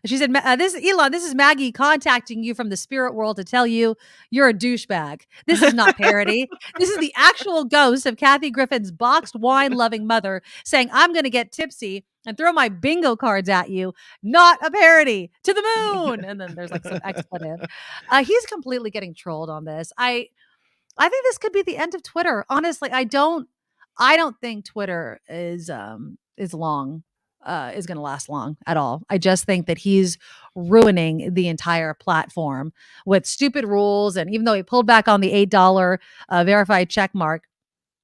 E: She said, this is Maggie contacting you from the spirit world to tell you you're a douchebag. This is not parody. This is the actual ghost of Kathy Griffin's boxed wine-loving mother saying, I'm going to get tipsy and throw my bingo cards at you. Not a parody. To the moon. And then there's like some expletive. He's completely getting trolled on this. I think this could be the end of Twitter. Honestly, I don't think Twitter is long. Is going to last long at all. I just think that he's ruining the entire platform with stupid rules. And even though he pulled back on the $8 verified check mark,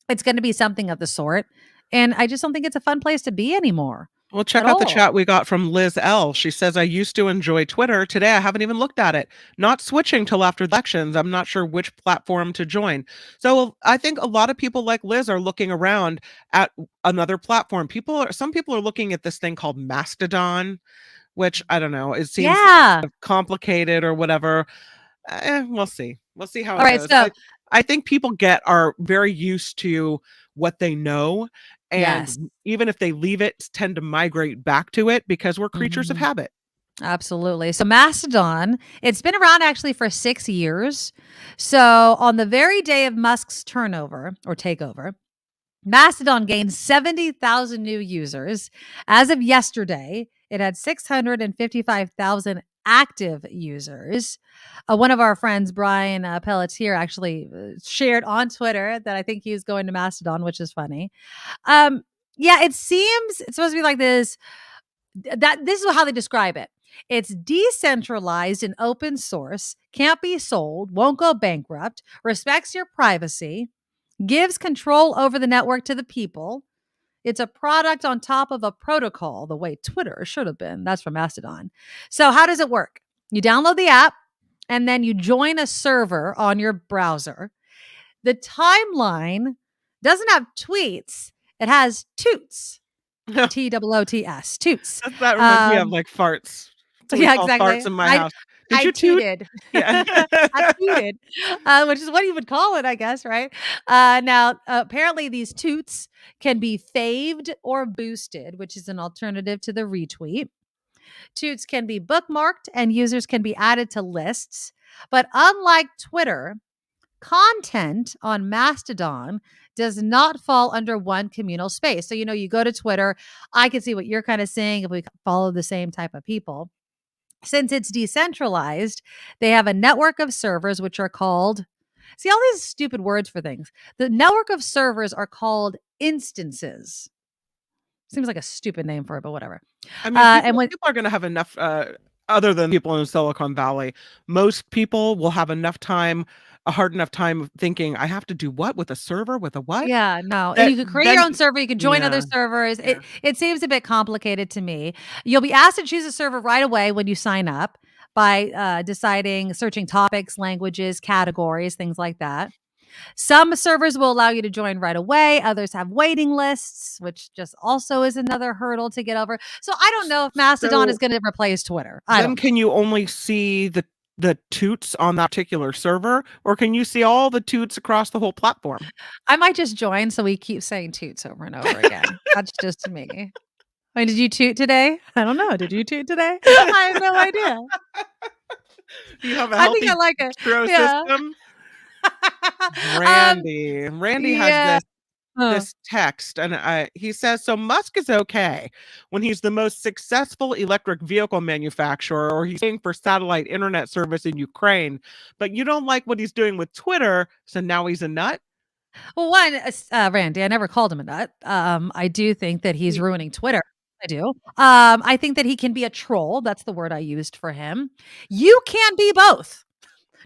E: it's going to be something of the sort. And I just don't think it's a fun place to be anymore.
G: Well, check out the chat we got from Liz L. She says, I used to enjoy Twitter. Today, I haven't even looked at it. Not switching till after elections. I'm not sure which platform to join. So I think a lot of people like Liz are looking around at another platform. Some people are looking at this thing called Mastodon, which I don't know. It seems kind of complicated or whatever. We'll see. We'll see how it goes. So I think people are very used to what they know. And even if they leave it, tend to migrate back to it because we're creatures of habit.
E: Absolutely. So Mastodon, it's been around actually for 6 years. So on the very day of Musk's takeover, Mastodon gained 70,000 new users. As of yesterday, it had 655,000 active users. One of our friends, Brian Pelletier, actually shared on Twitter that I think he's going to Mastodon, which is funny. Yeah, it seems it's supposed to be like this. This is how they describe it. It's decentralized and open source, can't be sold, won't go bankrupt, respects your privacy, gives control over the network to the people. It's a product on top of a protocol, the way Twitter should have been. That's from Mastodon. So how does it work? You download the app and then you join a server on your browser. The timeline doesn't have tweets. It has toots. T-O-O-T-S. Toots.
G: That reminds me of like farts. That's what we
E: Yeah,
G: call
E: exactly.
G: farts in my house. Did
E: I
G: you toot?
E: tooted.
G: Yeah.
E: I tooted, which is what you would call it, I guess, right? Now, apparently these toots can be faved or boosted, which is an alternative to the retweet. Toots can be bookmarked and users can be added to lists. But unlike Twitter, content on Mastodon does not fall under one communal space. So, you go to Twitter, I can see what you're kind of saying if we follow the same type of people. Since it's decentralized, they have a network of servers, which are called, see all these stupid words for things. The network of servers are called instances. Seems like a stupid name for it, but whatever.
G: I mean, people are going to have enough, other than people in Silicon Valley, most people will have a hard enough time thinking, I have to do what with a server with a what?
E: Yeah, no. And you could create your own server. You can join other
G: Yeah.
E: servers.
G: Yeah.
E: It seems a bit complicated to me. You'll be asked to choose a server right away when you sign up by searching topics, languages, categories, things like that. Some servers will allow you to join right away. Others have waiting lists, which just also is another hurdle to get over. So I don't know if Mastodon is going to replace Twitter.
G: Can you only see the toots on that particular server, or can you see all the toots across the whole platform?
E: I might just join so we keep saying toots over and over again. That's just me. I mean, did you toot today? I don't know. Did you toot today? I have no idea.
G: Do you have a healthy
E: I think I like it.
G: system? Randy has this text, and he says, so Musk is okay when he's the most successful electric vehicle manufacturer, or he's paying for satellite internet service in Ukraine, but you don't like what he's doing with Twitter, so now he's a nut?
E: Well, one, Randy, I never called him a nut. I do think that he's ruining Twitter. I do. I think that he can be a troll. That's the word I used for him. You can be both.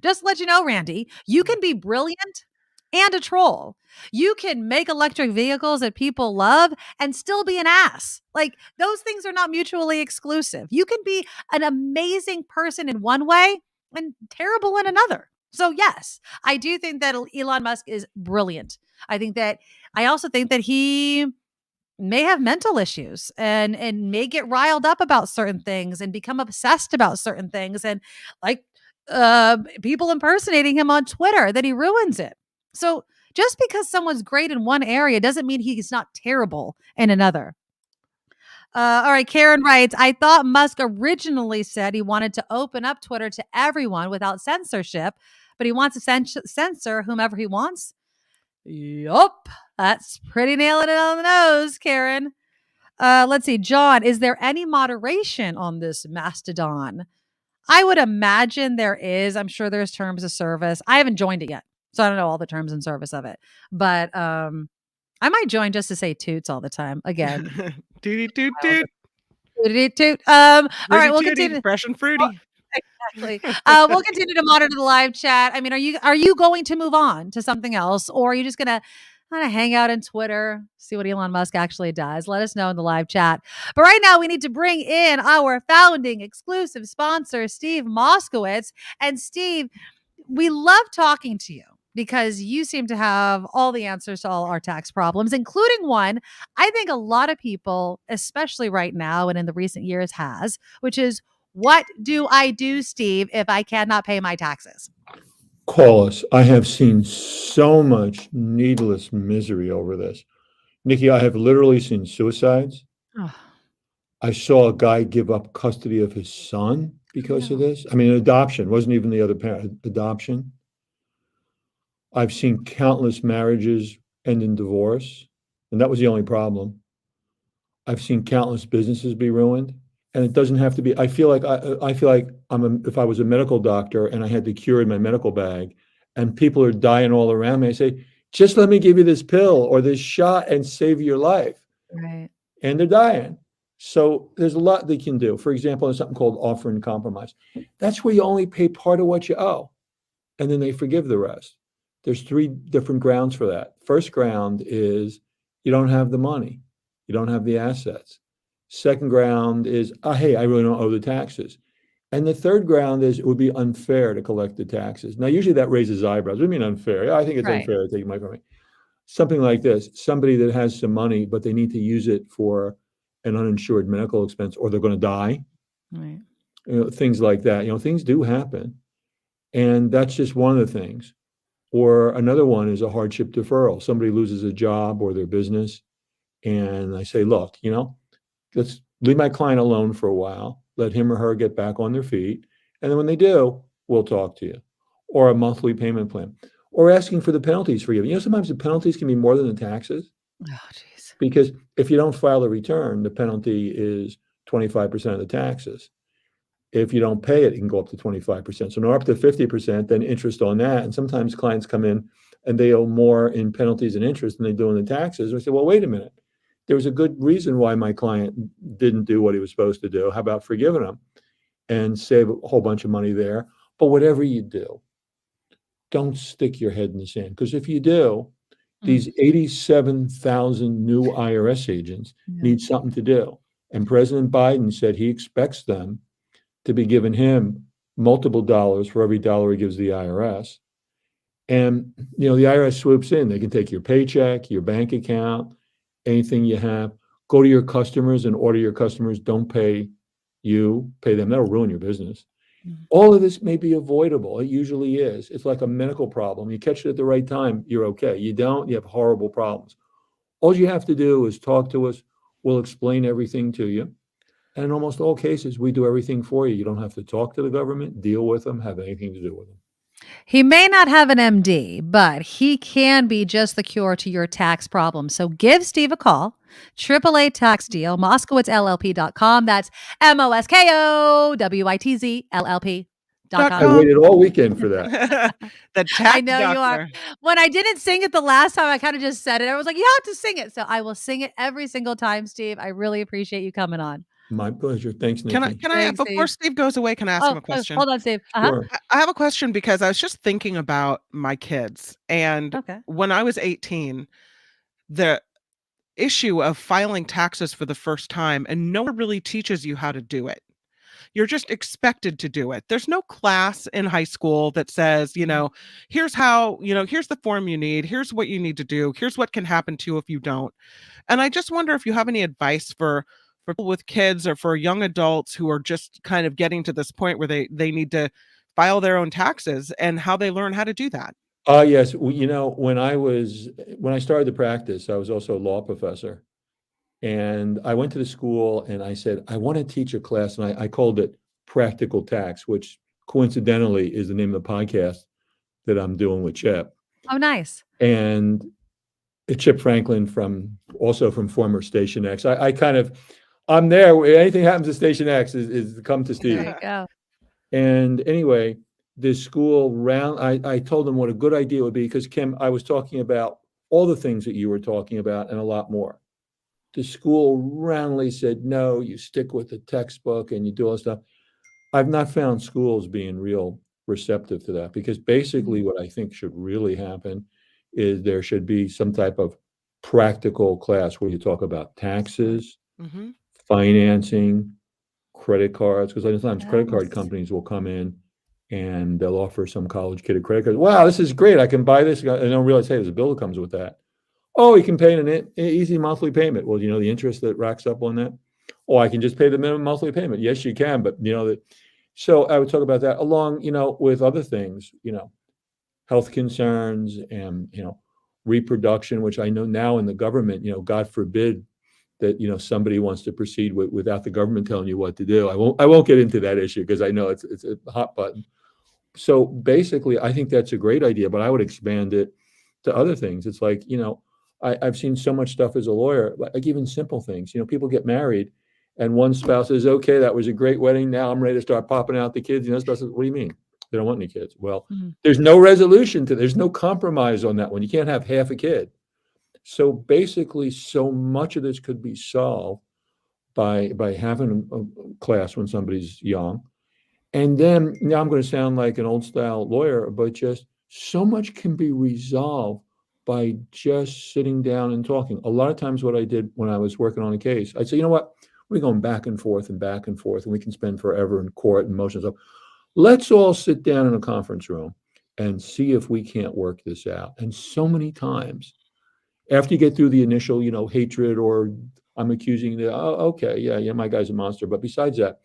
E: Just to let you know, Randy, you can be brilliant and a troll. You can make electric vehicles that people love and still be an ass. Like, those things are not mutually exclusive. You can be an amazing person in one way and terrible in another. So yes, I do think that Elon Musk is brilliant. I also think that he may have mental issues and may get riled up about certain things and become obsessed about certain things, and like people impersonating him on Twitter, that he ruins it. So just because someone's great in one area doesn't mean he's not terrible in another. All right, Karen writes, I thought Musk originally said he wanted to open up Twitter to everyone without censorship, but he wants to censor whomever he wants. Yup, that's pretty nailing it on the nose, Karen. Let's see, John, is there any moderation on this Mastodon? I would imagine there is. I'm sure there's terms of service. I haven't joined it yet, so I don't know all the terms and service of it. But I might join just to say toots all the time. Again.
G: Tooty toot toot.
E: Tooty toot. All right, we'll continue.
G: Fresh and fruity.
E: Exactly. We'll continue to monitor the live chat. I mean, are you going to move on to something else, or are you just gonna kind of hang out on Twitter, see what Elon Musk actually does? Let us know in the live chat. But right now, we need to bring in our founding exclusive sponsor, Steve Moskowitz. And Steve, we love talking to you because you seem to have all the answers to all our tax problems, including one I think a lot of people, especially right now and in the recent years, has, which is, what do I do, Steve, if I cannot pay my taxes?
I: Call us. I have seen so much needless misery over this. Nikki, I have literally seen suicides.
E: Oh.
I: I saw a guy give up custody of his son because of this. I mean, adoption wasn't even the other parent, adoption. I've seen countless marriages end in divorce, and that was the only problem. I've seen countless businesses be ruined. And it doesn't have to be, I feel like if I was a medical doctor and I had the cure in my medical bag and people are dying all around me, I say, just let me give you this pill or this shot and save your life.
E: Right.
I: And they're dying. So there's a lot they can do. For example, there's something called offer and compromise. That's where you only pay part of what you owe, and then they forgive the rest. There's 3 different grounds for that. First ground is you don't have the money. You don't have the assets. Second ground is, hey, I really don't owe the taxes. And the third ground is it would be unfair to collect the taxes. Now, usually that raises eyebrows. What do you mean unfair? Yeah, I think it's
E: Right.
I: unfair to take money from me. Something like this, somebody that has some money, but they need to use it for an uninsured medical expense, or they're going to die.
E: Right.
I: Things like that. Things do happen. And that's just one of the things. Or another one is a hardship deferral. Somebody loses a job or their business. And I say, look, let's leave my client alone for a while, let him or her get back on their feet. And then when they do, we'll talk to you. Or a monthly payment plan. Or asking for the penalties forgiven. Sometimes the penalties can be more than the taxes.
E: Oh, jeez.
I: Because if you don't file a return, the penalty is 25% of the taxes. If you don't pay it, it can go up to 25%. So now up to 50%, then interest on that. And sometimes clients come in and they owe more in penalties and interest than they do in the taxes. And we say, well, wait a minute. There was a good reason why my client didn't do what he was supposed to do. How about forgiving him and save a whole bunch of money there? But whatever you do, don't stick your head in the sand. Because if you do, these 87,000 new IRS agents need something to do. And President Biden said he expects them to be giving him multiple dollars for every dollar he gives the IRS. And, the IRS swoops in. They can take your paycheck, your bank account, anything you have. Go to your customers and order your customers. Don't pay you, pay them. That'll ruin your business. All of this may be avoidable. It usually is. It's like a medical problem. You catch it at the right time, you're okay. You don't, you have horrible problems. All you have to do is talk to us. We'll explain everything to you. And in almost all cases, we do everything for you. You don't have to talk to the government, deal with them, have anything to do with them.
E: He may not have an MD, but he can be just the cure to your tax problem. So give Steve a call. AAA Tax Deal, MoskowitzLLP.com. That's MoskowitzzLLP.com.
I: I waited all weekend for that.
G: The tax
E: I know
G: doctor.
E: you are. When I didn't sing it the last time, I kind of just said it. I was like, you have to sing it. So I will sing it every single time, Steve. I really appreciate you coming on.
I: My pleasure. Thanks, Nikki.
G: Can I
E: Thanks,
G: before Steve goes away, can I ask him a question?
E: Hold on, Steve.
I: Sure.
G: I have a question because I was just thinking about my kids. And when I was 18, the issue of filing taxes for the first time, and no one really teaches you how to do it. You're just expected to do it. There's no class in high school that says, here's how, here's the form you need. Here's what you need to do. Here's what can happen to you if you don't. And I just wonder if you have any advice for people with kids or for young adults who are just kind of getting to this point where they need to file their own taxes and how they learn how to do that.
I: Yes. When I started to practice, I was also a law professor. And I went to the school and I said, I want to teach a class. And I called it Practical Tax, which coincidentally is the name of the podcast that I'm doing with Chip.
E: Oh, nice.
I: And Chip Franklin from former Station X. I'm there. Anything happens to Station X is come to Steve.
E: There you go.
I: And anyway, this school I told them what a good idea it would be because Kim, I was talking about all the things that you were talking about and a lot more. The school roundly said, no, you stick with the textbook and you do all this stuff. I've not found schools being real receptive to that because basically what I think should really happen is there should be some type of practical class where you talk about taxes, financing, credit cards, because sometimes credit card companies will come in and they'll offer some college kid a credit card. Wow, this is great. I can buy this. And I don't realize, hey, there's a bill that comes with that. Oh, you can pay an easy monthly payment. Well, the interest that racks up on that? Oh, I can just pay the minimum monthly payment. Yes, you can. But, so I would talk about that along, with other things, health concerns and, reproduction, which I know now in the government, God forbid that, somebody wants to proceed without the government telling you what to do. I won't get into that issue because I know it's a hot button. So basically, I think that's a great idea, but I would expand it to other things. It's like, I've seen so much stuff as a lawyer, like even simple things. People get married and one spouse says, okay, that was a great wedding. Now I'm ready to start popping out the kids. The other spouse says, what do you mean? They don't want any kids. Well, there's no resolution to, there's no compromise on that one. You can't have half a kid. So basically, so much of this could be solved by having a class when somebody's young. And then, now I'm going to sound like an old style lawyer, but just so much can be resolved by just sitting down and talking. A lot of times what I did when I was working on a case, I'd say, you know what, we're going back and forth, and we can spend forever in court and motions up. Let's all sit down in a conference room and see if we can't work this out. And so many times, after you get through the initial, hatred, or I'm accusing you, okay, yeah, my guy's a monster. But besides that,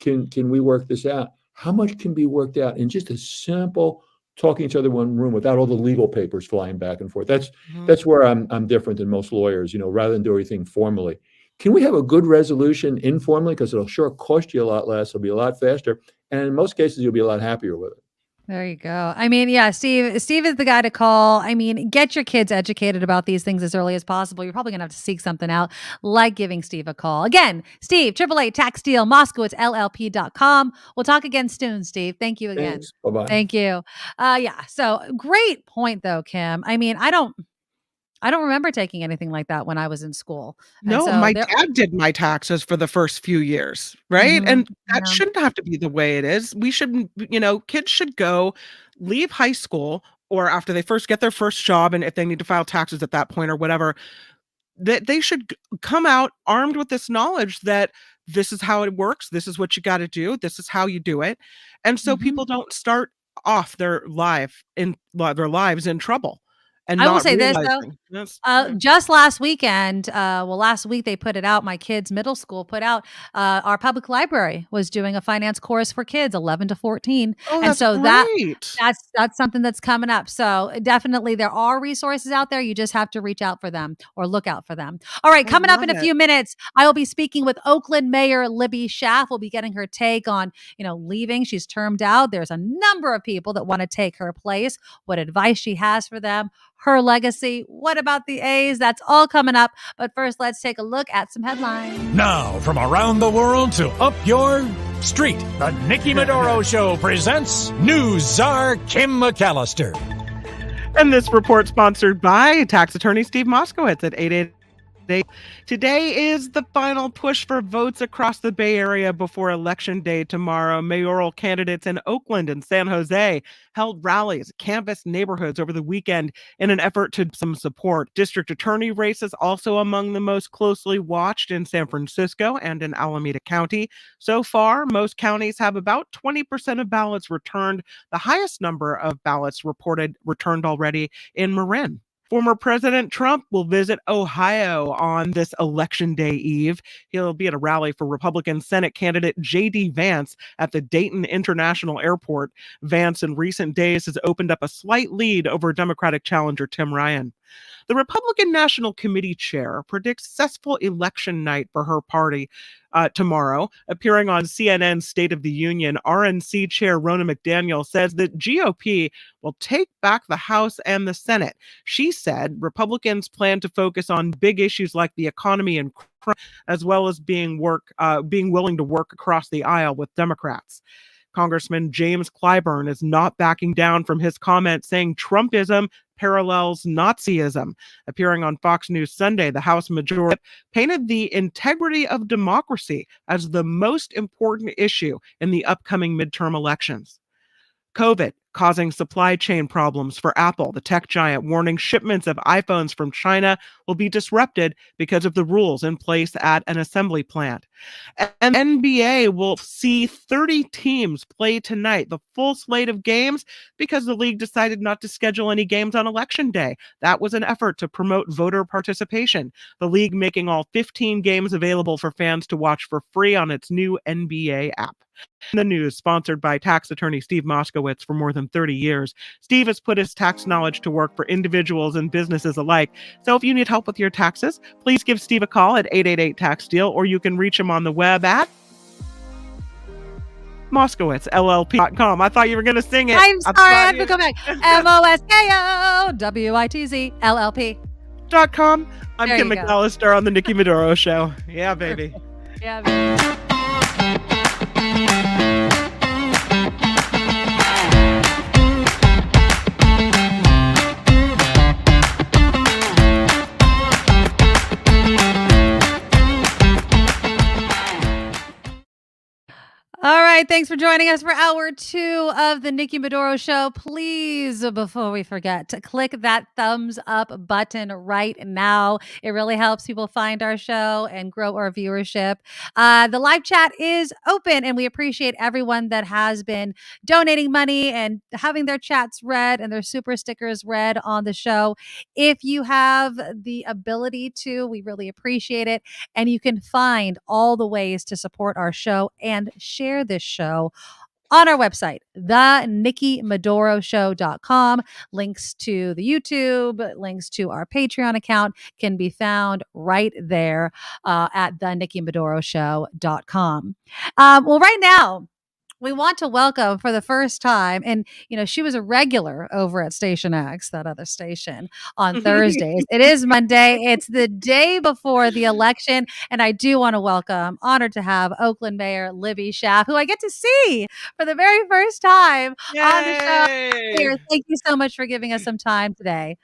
I: can we work this out? How much can be worked out in just a simple talking to each other in one room without all the legal papers flying back and forth? That's where I'm different than most lawyers, rather than do everything formally. Can we have a good resolution informally? Because it'll sure cost you a lot less. It'll be a lot faster. And in most cases, you'll be a lot happier with it.
E: There you go. I mean, yeah, Steve is the guy to call. I mean, get your kids educated about these things as early as possible. You're probably going to have to seek something out, like giving Steve a call. Again, Steve, 888 Tax Deal, MoskowitzLLP.com. We'll talk again soon, Steve. Thank you again.
I: Thanks. Bye-bye.
E: Thank you. Yeah. So great point though, Kim. I mean, I don't remember taking anything like that when I was in school. And
G: No,
E: so
G: my dad did my taxes for the first few years, right? And that
E: Yeah.
G: shouldn't have to be the way it is. We shouldn't, kids should leave high school, or after they first get their first job, and if they need to file taxes at that point or whatever, that they should come out armed with this knowledge that this is how it works. This is what you got to do. This is how you do it. And so people don't start off their lives in trouble. And
E: I will
G: not
E: say this,
G: realizing.
E: just last weekend, last week they put it out. My kids' middle school put out, our public library was doing a finance course for kids 11 to 14.
G: Oh,
E: And
G: that's
E: so
G: great.
E: that's something that's coming up. So definitely there are resources out there. You just have to reach out for them or look out for them. All right, coming up in a few minutes, I will be speaking with Oakland Mayor Libby Schaaf. We'll be getting her take on, leaving. She's termed out. There's a number of people that want to take her place, what advice she has for them, her legacy. What about the A's? That's all coming up. But first, let's take a look at some headlines.
H: Now, from around the world to up your street, the Nikki Medoro Show presents News Czar Kim McAllister.
G: And this report sponsored by tax attorney Steve Moskowitz at 888. Today is the final push for votes across the Bay Area before Election Day tomorrow. Mayoral candidates in Oakland and San Jose held rallies, canvassed neighborhoods over the weekend in an effort to some support. District attorney races also among the most closely watched in San Francisco and in Alameda County. So far, most counties have about 20% of ballots returned, the highest number of ballots returned already in Marin. Former President Trump will visit Ohio on this Election Day eve. He'll be at a rally for Republican Senate candidate J.D. Vance at the Dayton International Airport. Vance in recent days has opened up a slight lead over Democratic challenger Tim Ryan. The Republican National Committee chair predicts successful election night for her party tomorrow. Appearing on CNN's State of the Union, RNC Chair Ronna McDaniel says that GOP will take back the House and the Senate. She said Republicans plan to focus on big issues like the economy and crime, as well as being willing to work across the aisle with Democrats. Congressman James Clyburn is not backing down from his comment saying Trumpism parallels Nazism. Appearing on Fox News Sunday, the House Majority painted the integrity of democracy as the most important issue in the upcoming midterm elections. COVID causing supply chain problems for Apple, the tech giant, warning shipments of iPhones from China will be disrupted because of the rules in place at an assembly plant. And NBA will see 30 teams play tonight, the full slate of games, because the league decided not to schedule any games on Election Day. That was an effort to promote voter participation. The league making all 15 games available for fans to watch for free on its new NBA app. The news sponsored by tax attorney Steve Moskowitz for more than 30 years. Steve has put his tax knowledge to work for individuals and businesses alike. So if you need help with your taxes, please give Steve a call at 888-TAX-DEAL, or you can reach him on the web at MoskowitzLLP.com. I thought you were going to sing it.
E: I'm sorry, I have to go back. MoskowitzLLP.com.
G: I'm Kim McAllister on the Nikki Medoro Show. Yeah, baby.
E: Yeah. All right. Thanks for joining us for hour 2 of the Nikki Medoro Show. Please, before we forget, to click that thumbs up button right now. It really helps people find our show and grow our viewership. The live chat is open, and we appreciate everyone that has been donating money and having their chats read and their super stickers read on the show. If you have the ability to, we really appreciate it. And you can find all the ways to support our show and share this show on our website, thenikkimedoroshow.com. Links to the YouTube, links to our Patreon account can be found right there at thenikkimedoroshow.com. Well, right now, we want to welcome for the first time, and she was a regular over at Station X, that other station, on Thursdays. It is Monday. It's the day before the election, and I do want to honored to have Oakland Mayor Libby Schaaf, who I get to see for the very first time on the show. Mayor, thank you so much for giving us some time today.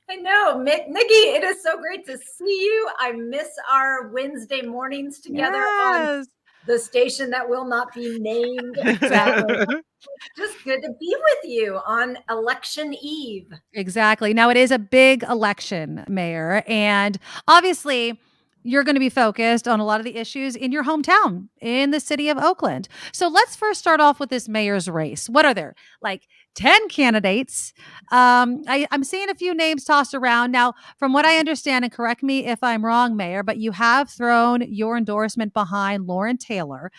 J: I know, Nikki, it is so great to see you. I miss our Wednesday mornings together on the station that will not be named.
E: Exactly.
J: Just good to be with you on election eve.
E: Exactly. Now, it is a big election, Mayor, and obviously you're going to be focused on a lot of the issues in your hometown, in the city of Oakland. So let's first start off with this mayor's race. What are there? Like 10 candidates. I'm seeing a few names tossed around. Now, from what I understand, and correct me if I'm wrong, Mayor, but you have thrown your endorsement behind Lauren Taylor.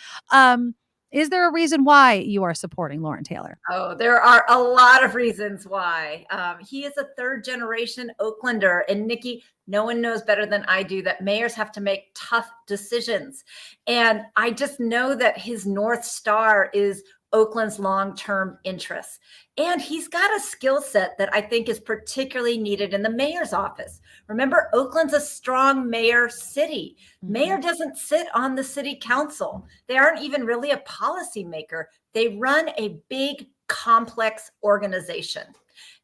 E: Is there a reason why you are supporting Lauren Taylor?
J: Oh, there are a lot of reasons why. He is a third generation Oaklander. And Nikki, no one knows better than I do that mayors have to make tough decisions. And I just know that his North Star is Oakland's long-term interests. And he's got a skill set that I think is particularly needed in the mayor's office. Remember, Oakland's a strong mayor city. Mayor doesn't sit on the city council. They aren't even really a policymaker. They run a big, complex organization.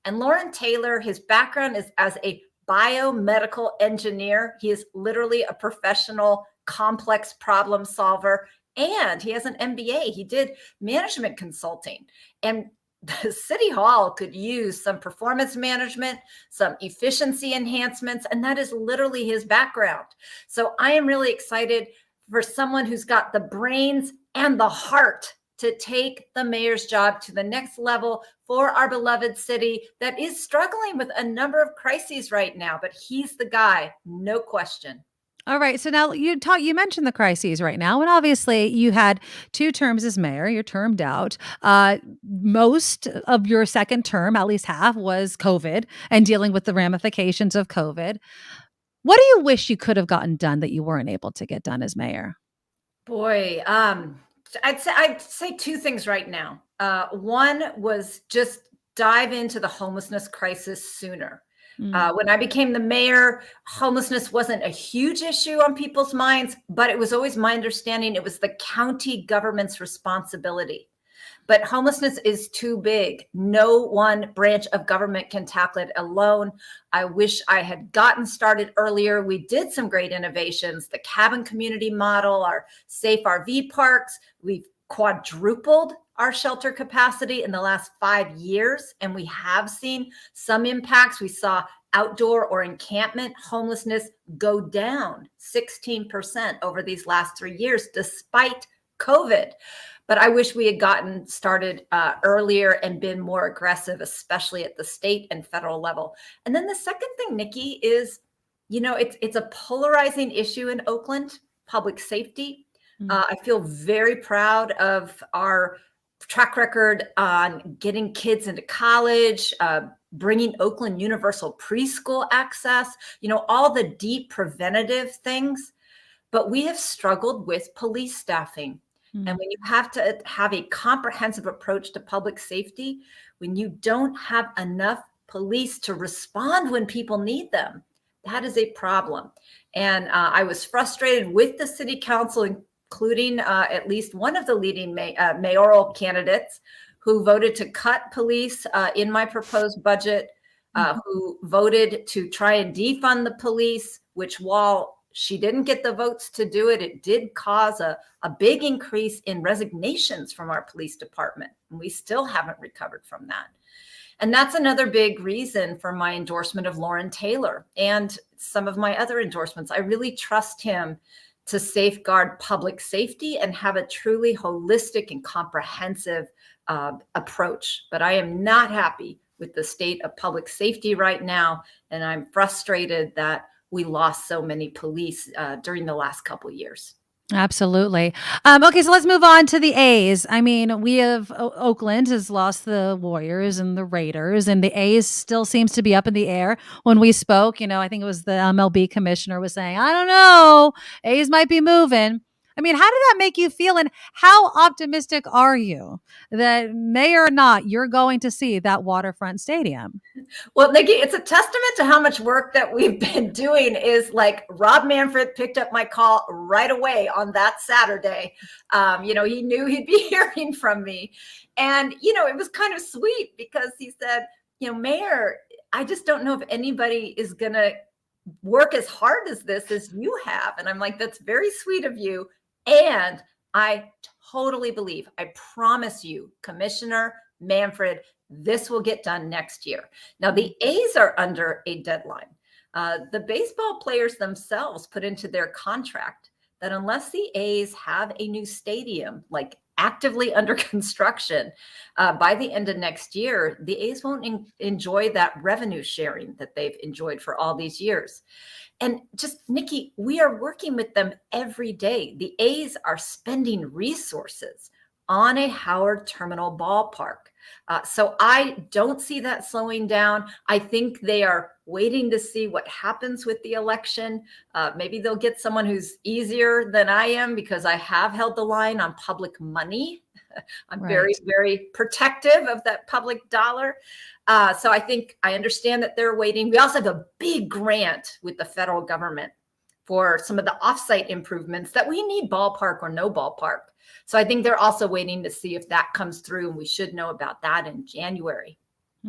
J: And Lauren Taylor, his background is as a biomedical engineer. He is literally a professional, complex problem solver. And he has an MBA. He did management consulting. And the City Hall could use some performance management, some efficiency enhancements, and that is literally his background. So I am really excited for someone who's got the brains and the heart to take the mayor's job to the next level for our beloved city that is struggling with a number of crises right now, but he's the guy, no question.
E: All right. So now you mentioned the crises right now, and obviously you had 2 terms as mayor. You're termed out. Most of your second term, at least half, was COVID and dealing with the ramifications of COVID. What do you wish you could have gotten done that you weren't able to get done as mayor?
J: Boy, I'd say 2 things right now. One was just dive into the homelessness crisis sooner. When I became the mayor, homelessness wasn't a huge issue on people's minds, but it was always my understanding it was the county government's responsibility. But homelessness is too big. No one branch of government can tackle it alone. I wish I had gotten started earlier. We did some great innovations, the cabin community model, our safe RV parks. We've quadrupled our shelter capacity in the last 5 years, and we have seen some impacts. We saw outdoor or encampment homelessness go down 16% over these last 3 years, despite COVID. But I wish we had gotten started earlier and been more aggressive, especially at the state and federal level. And then the second thing, Nikki, is, it's a polarizing issue in Oakland, public safety. I feel very proud of our track record on getting kids into college, bringing Oakland universal preschool access, all the deep preventative things. But we have struggled with police staffing. And when you have to have a comprehensive approach to public safety, when you don't have enough police to respond when people need them, That is a problem. And I was frustrated with the city council, including at least one of the leading mayoral candidates who voted to cut police in my proposed budget, who voted to try and defund the police, which while she didn't get the votes to do it, it did cause a big increase in resignations from our police department. And we still haven't recovered from that. And that's another big reason for my endorsement of Lauren Taylor and some of my other endorsements. I really trust him to safeguard public safety and have a truly holistic and comprehensive approach. But I am not happy with the state of public safety right now. And I'm frustrated that we lost so many police during the last couple of years.
E: Absolutely. Okay, so let's move on to the A's. I mean, we have Oakland has lost the Warriors and the Raiders, and the A's still seems to be up in the air. When we spoke, I think it was the MLB commissioner was saying, I don't know, A's might be moving. I mean, how did that make you feel? And how optimistic are you that may or not you're going to see that waterfront stadium?
J: Well, Nikki, it's a testament to how much work that we've been doing. Is like Rob Manfred picked up my call right away on that Saturday. He knew he'd be hearing from me. And, it was kind of sweet because he said, Mayor, I just don't know if anybody is going to work as hard as this as you have. And I'm like, that's very sweet of you. And I totally believe, I promise you, Commissioner Manfred, this will get done next year. Now, the A's are under a deadline. The baseball players themselves put into their contract that unless the A's have a new stadium, like actively under construction by the end of next year, the A's won't enjoy that revenue sharing that they've enjoyed for all these years. And just, Nikki, we are working with them every day. The A's are spending resources on a Howard Terminal ballpark. So I don't see that slowing down. I think they are waiting to see what happens with the election. Maybe they'll get someone who's easier than I am because I have held the line on public money. I'm very, very protective of that public dollar. So I understand that they're waiting. We also have a big grant with the federal government for some of the offsite improvements that we need, ballpark or no ballpark. So I think they're also waiting to see if that comes through, and we should know about that in January.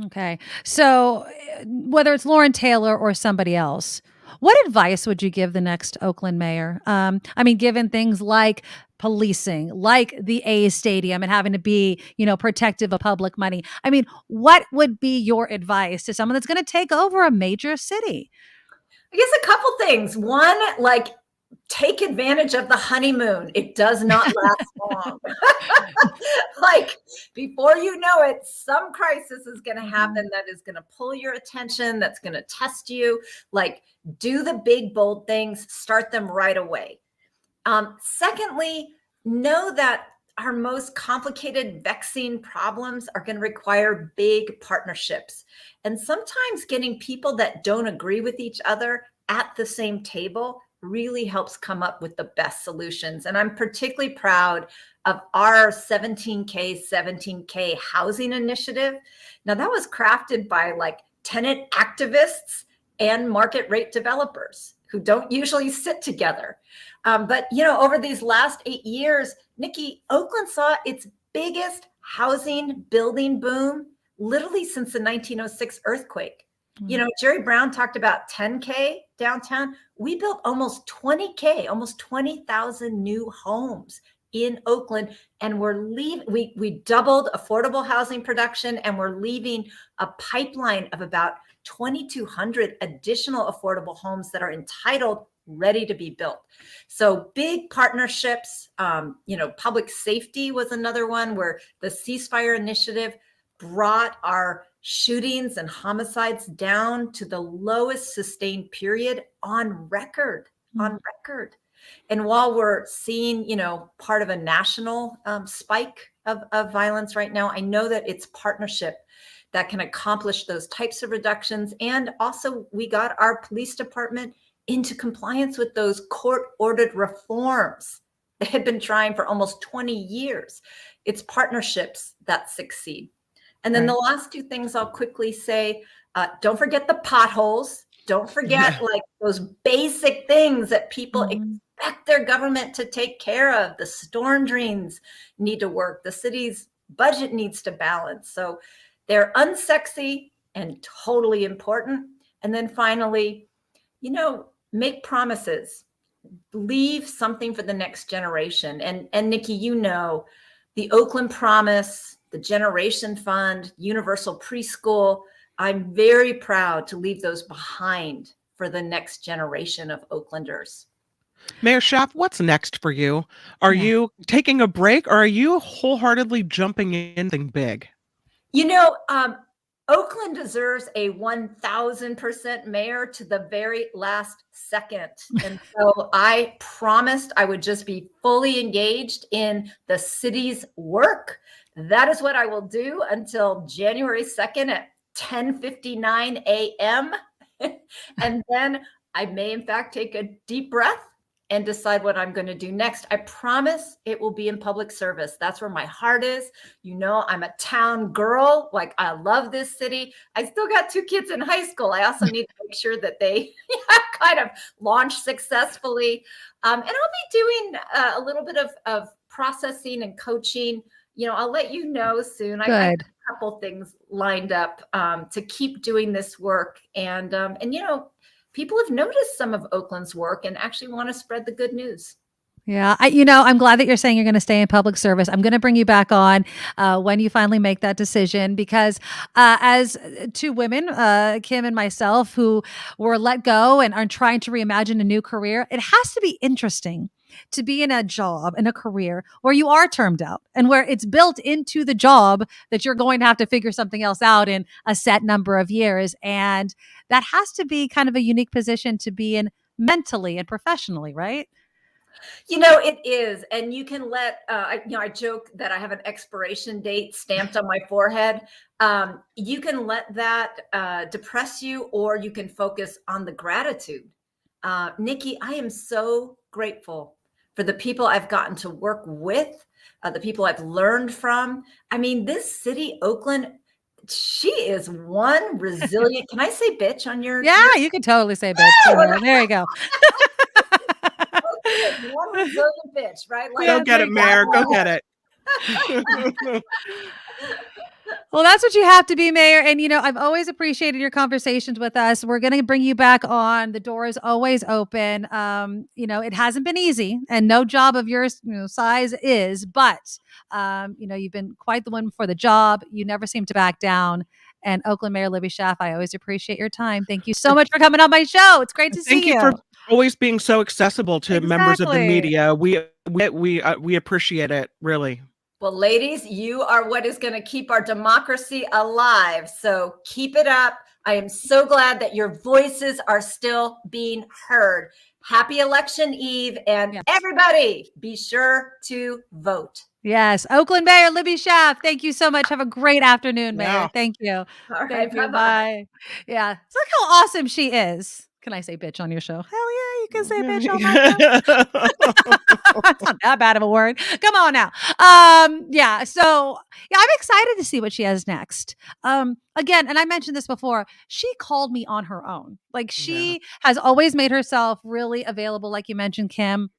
E: Okay. So whether it's Lauren Taylor or somebody else, what advice would you give the next Oakland mayor? Given things like policing, like the A's stadium and having to be, protective of public money. What would be your advice to someone that's going to take over a major city?
J: I guess a couple things. One, take advantage of the honeymoon. It does not last long. Before you know it, some crisis is going to happen that is going to pull your attention, that's going to test you. Do the big, bold things, start them right away. Secondly, know that our most complicated, vexing problems are going to require big partnerships. And sometimes getting people that don't agree with each other at the same table really helps come up with the best solutions. And I'm particularly proud of our 17K housing initiative. Now, that was crafted by tenant activists and market rate developers who don't usually sit together. But over these last 8 years, Nikki, Oakland saw its biggest housing building boom literally since the 1906 earthquake. Jerry Brown talked about 10K downtown. We built almost 20K, almost 20,000 new homes in Oakland. And we doubled affordable housing production, and we're leaving a pipeline of about 2,200 additional affordable homes that are entitled, ready to be built. So big partnerships, public safety was another one where the ceasefire initiative brought our shootings and homicides down to the lowest sustained period on record. And while we're seeing, part of a national spike of violence right now, I know that it's partnership that can accomplish those types of reductions. And also, we got our police department into compliance with those court-ordered reforms they had been trying for almost 20 years. It's partnerships that succeed. And then the last two things I'll quickly say, don't forget the potholes. Don't forget those basic things that people
E: Mhm.
J: expect their government to take care of. The storm drains need to work. The city's budget needs to balance. So they're unsexy and totally important. And then finally, make promises, leave something for the next generation. And Nikki, the Oakland Promise, the Generation Fund, Universal Preschool, I'm very proud to leave those behind for the next generation of Oaklanders.
G: Mayor Schaaf, what's next for you? Are you taking a break, or are you wholeheartedly jumping in something big?
J: Oakland deserves a 1,000% mayor to the very last second. And so I promised I would just be fully engaged in the city's work. That is what I will do until January 2nd at 10:59 a.m. And then I may, in fact, take a deep breath and decide what I'm going to do next. I promise it will be in public service. That's where my heart is. I'm a town girl. Like, I love this city. I still got 2 kids in high school. I also need to make sure that they kind of launch successfully. And I'll be doing a little bit of processing and coaching. I'll let you know soon. I have a couple things lined up to keep doing this work. And people have noticed some of Oakland's work and actually want to spread the good news.
E: Yeah. I'm glad that you're saying you're going to stay in public service. I'm going to bring you back on when you finally make that decision, because as 2 women, Kim and myself, who were let go and are trying to reimagine a new career, it has to be interesting to be in a job, in a career where you are termed out and where it's built into the job that you're going to have to figure something else out in a set number of years. And that has to be kind of a unique position to be in mentally and professionally, right?
J: It is. And you can I joke that I have an expiration date stamped on my forehead. You can let that depress you, or you can focus on the gratitude. Nikki, I am so grateful for the people I've gotten to work with, the people I've learned from. I mean, this city, Oakland, she is one resilient. Can I say bitch on your?
E: Yeah, you can totally say bitch. There you go.
J: One resilient bitch, right?
G: Go get it, Mayor. Go get it.
E: Well, that's what you have to be, Mayor. And, I've always appreciated your conversations with us. We're going to bring you back on. The door is always open. It hasn't been easy, and no job of yours, size is, but, you've been quite the one for the job. You never seem to back down. And Oakland Mayor Libby Schaaf, I always appreciate your time. Thank you so much for coming on my show. It's great to see you.
G: Thank you for always being so accessible to members of the media. We appreciate it, really.
J: Well, ladies, you are what is going to keep our democracy alive. So keep it up. I am so glad that your voices are still being heard. Happy election eve. And everybody, be sure to vote.
E: Yes. Oakland Mayor Libby Schaaf, thank you so much. Have a great afternoon, Mayor.
J: Yeah.
E: Thank you.
J: All right.
E: Thank you.
J: Bye-bye.
E: Bye. Yeah. It's like how awesome she is. Can I say bitch on your show? Hell yeah, you can say bitch on my show. That's not that bad of a word. Come on now. So I'm excited to see what she has next. Again, and I mentioned this before, she called me on her own. Like, she has always made herself really available, like you mentioned, Kim,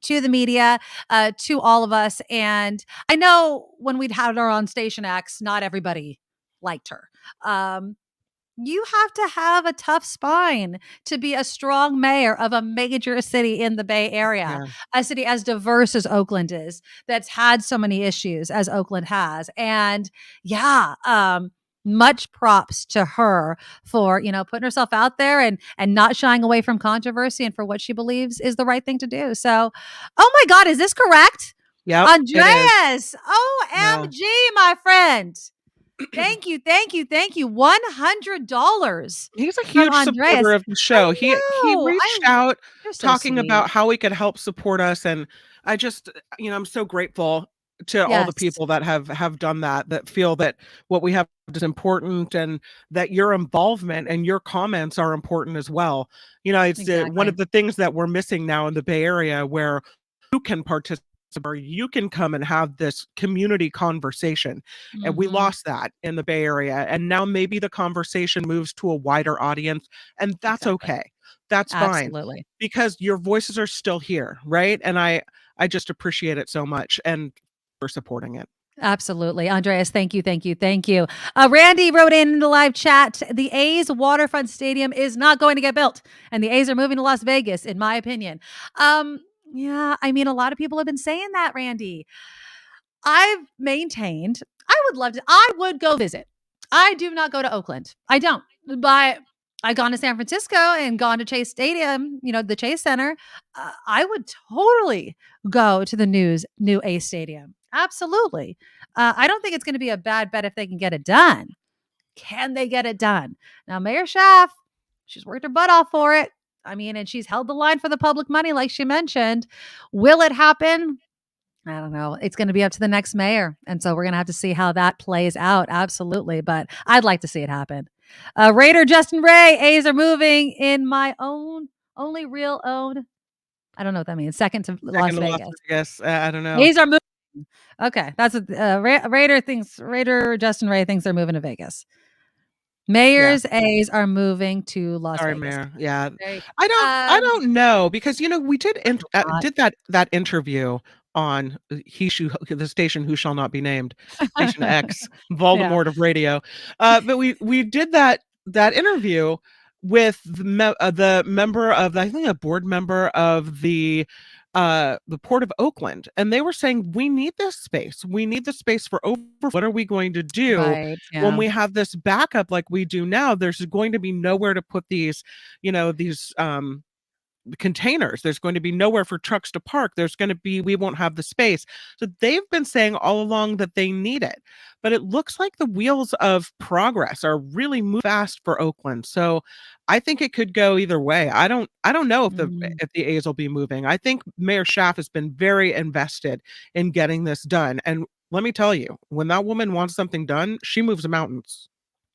E: to the media, to all of us. And I know when we'd had her on Station X, not everybody liked her. You have to have a tough spine to be a strong mayor of a major city in the Bay Area, a city as diverse as Oakland is, that's had so many issues as Oakland has. And much props to her for, putting herself out there and not shying away from controversy, and for what she believes is the right thing to do. So, oh my God, is this correct?
G: Yeah,
E: Andreas, OMG, my friend. Thank you. $100.
G: He's a huge supporter of the show. He reached out talking about how he could help support us. And I just, I'm so grateful to all the people that have done that feel that what we have is important, and that your involvement and your comments are important as well. It's one of the things that we're missing now in the Bay Area, where you can participate, or you can come and have this community conversation. And we lost that in the Bay Area. And now maybe the conversation moves to a wider audience, and that's okay. that's fine
E: Absolutely.
G: because your voices are still here, right? And I just appreciate it so much and for supporting it.
E: Absolutely. Andreas, thank you, thank you, thank you. Randy wrote in the live chat, the A's waterfront stadium is not going to get built, and the A's are moving to Las Vegas, in my opinion. Yeah, I mean, a lot of people have been saying that, Randy. I've maintained I would go visit. I do not go to Oakland. I don't. But I've gone to San Francisco and gone to Chase Stadium, the Chase Center. I would totally go to the new A Stadium. Absolutely. I don't think it's going to be a bad bet if they can get it done. Can they get it done? Now, Mayor Schaaf, she's worked her butt off for it. I mean, and she's held the line for the public money, like she mentioned. Will it happen? I don't know. It's going to be up to the next mayor. And so we're going to have to see how that plays out. Absolutely. But I'd like to see it happen. Raider Justin Ray, A's are moving in my only real own. I don't know what that means. Second to Las Vegas.
G: I don't know.
E: A's are moving. Okay. That's what Raider Justin Ray thinks they're moving to Vegas. Mayor's A's are moving to Las Vegas.
G: Mayor. Yeah. I don't know because, we did that interview on the station who shall not be named, Station X, Voldemort of radio. But we did that interview with the member of, I think, a board member of the Port of Oakland, and they were saying we need this space. We need the space for overflow. What are we going to do when we have this backup like we do now? There's going to be nowhere to put these containers. There's going to be nowhere for trucks to park. We won't have the space. So they've been saying all along that they need it, but it looks like the wheels of progress are really moving fast for Oakland. So I think it could go either way. I don't know if the A's will be moving. I think Mayor Schaaf has been very invested in getting this done. And let me tell you, when that woman wants something done, she moves mountains.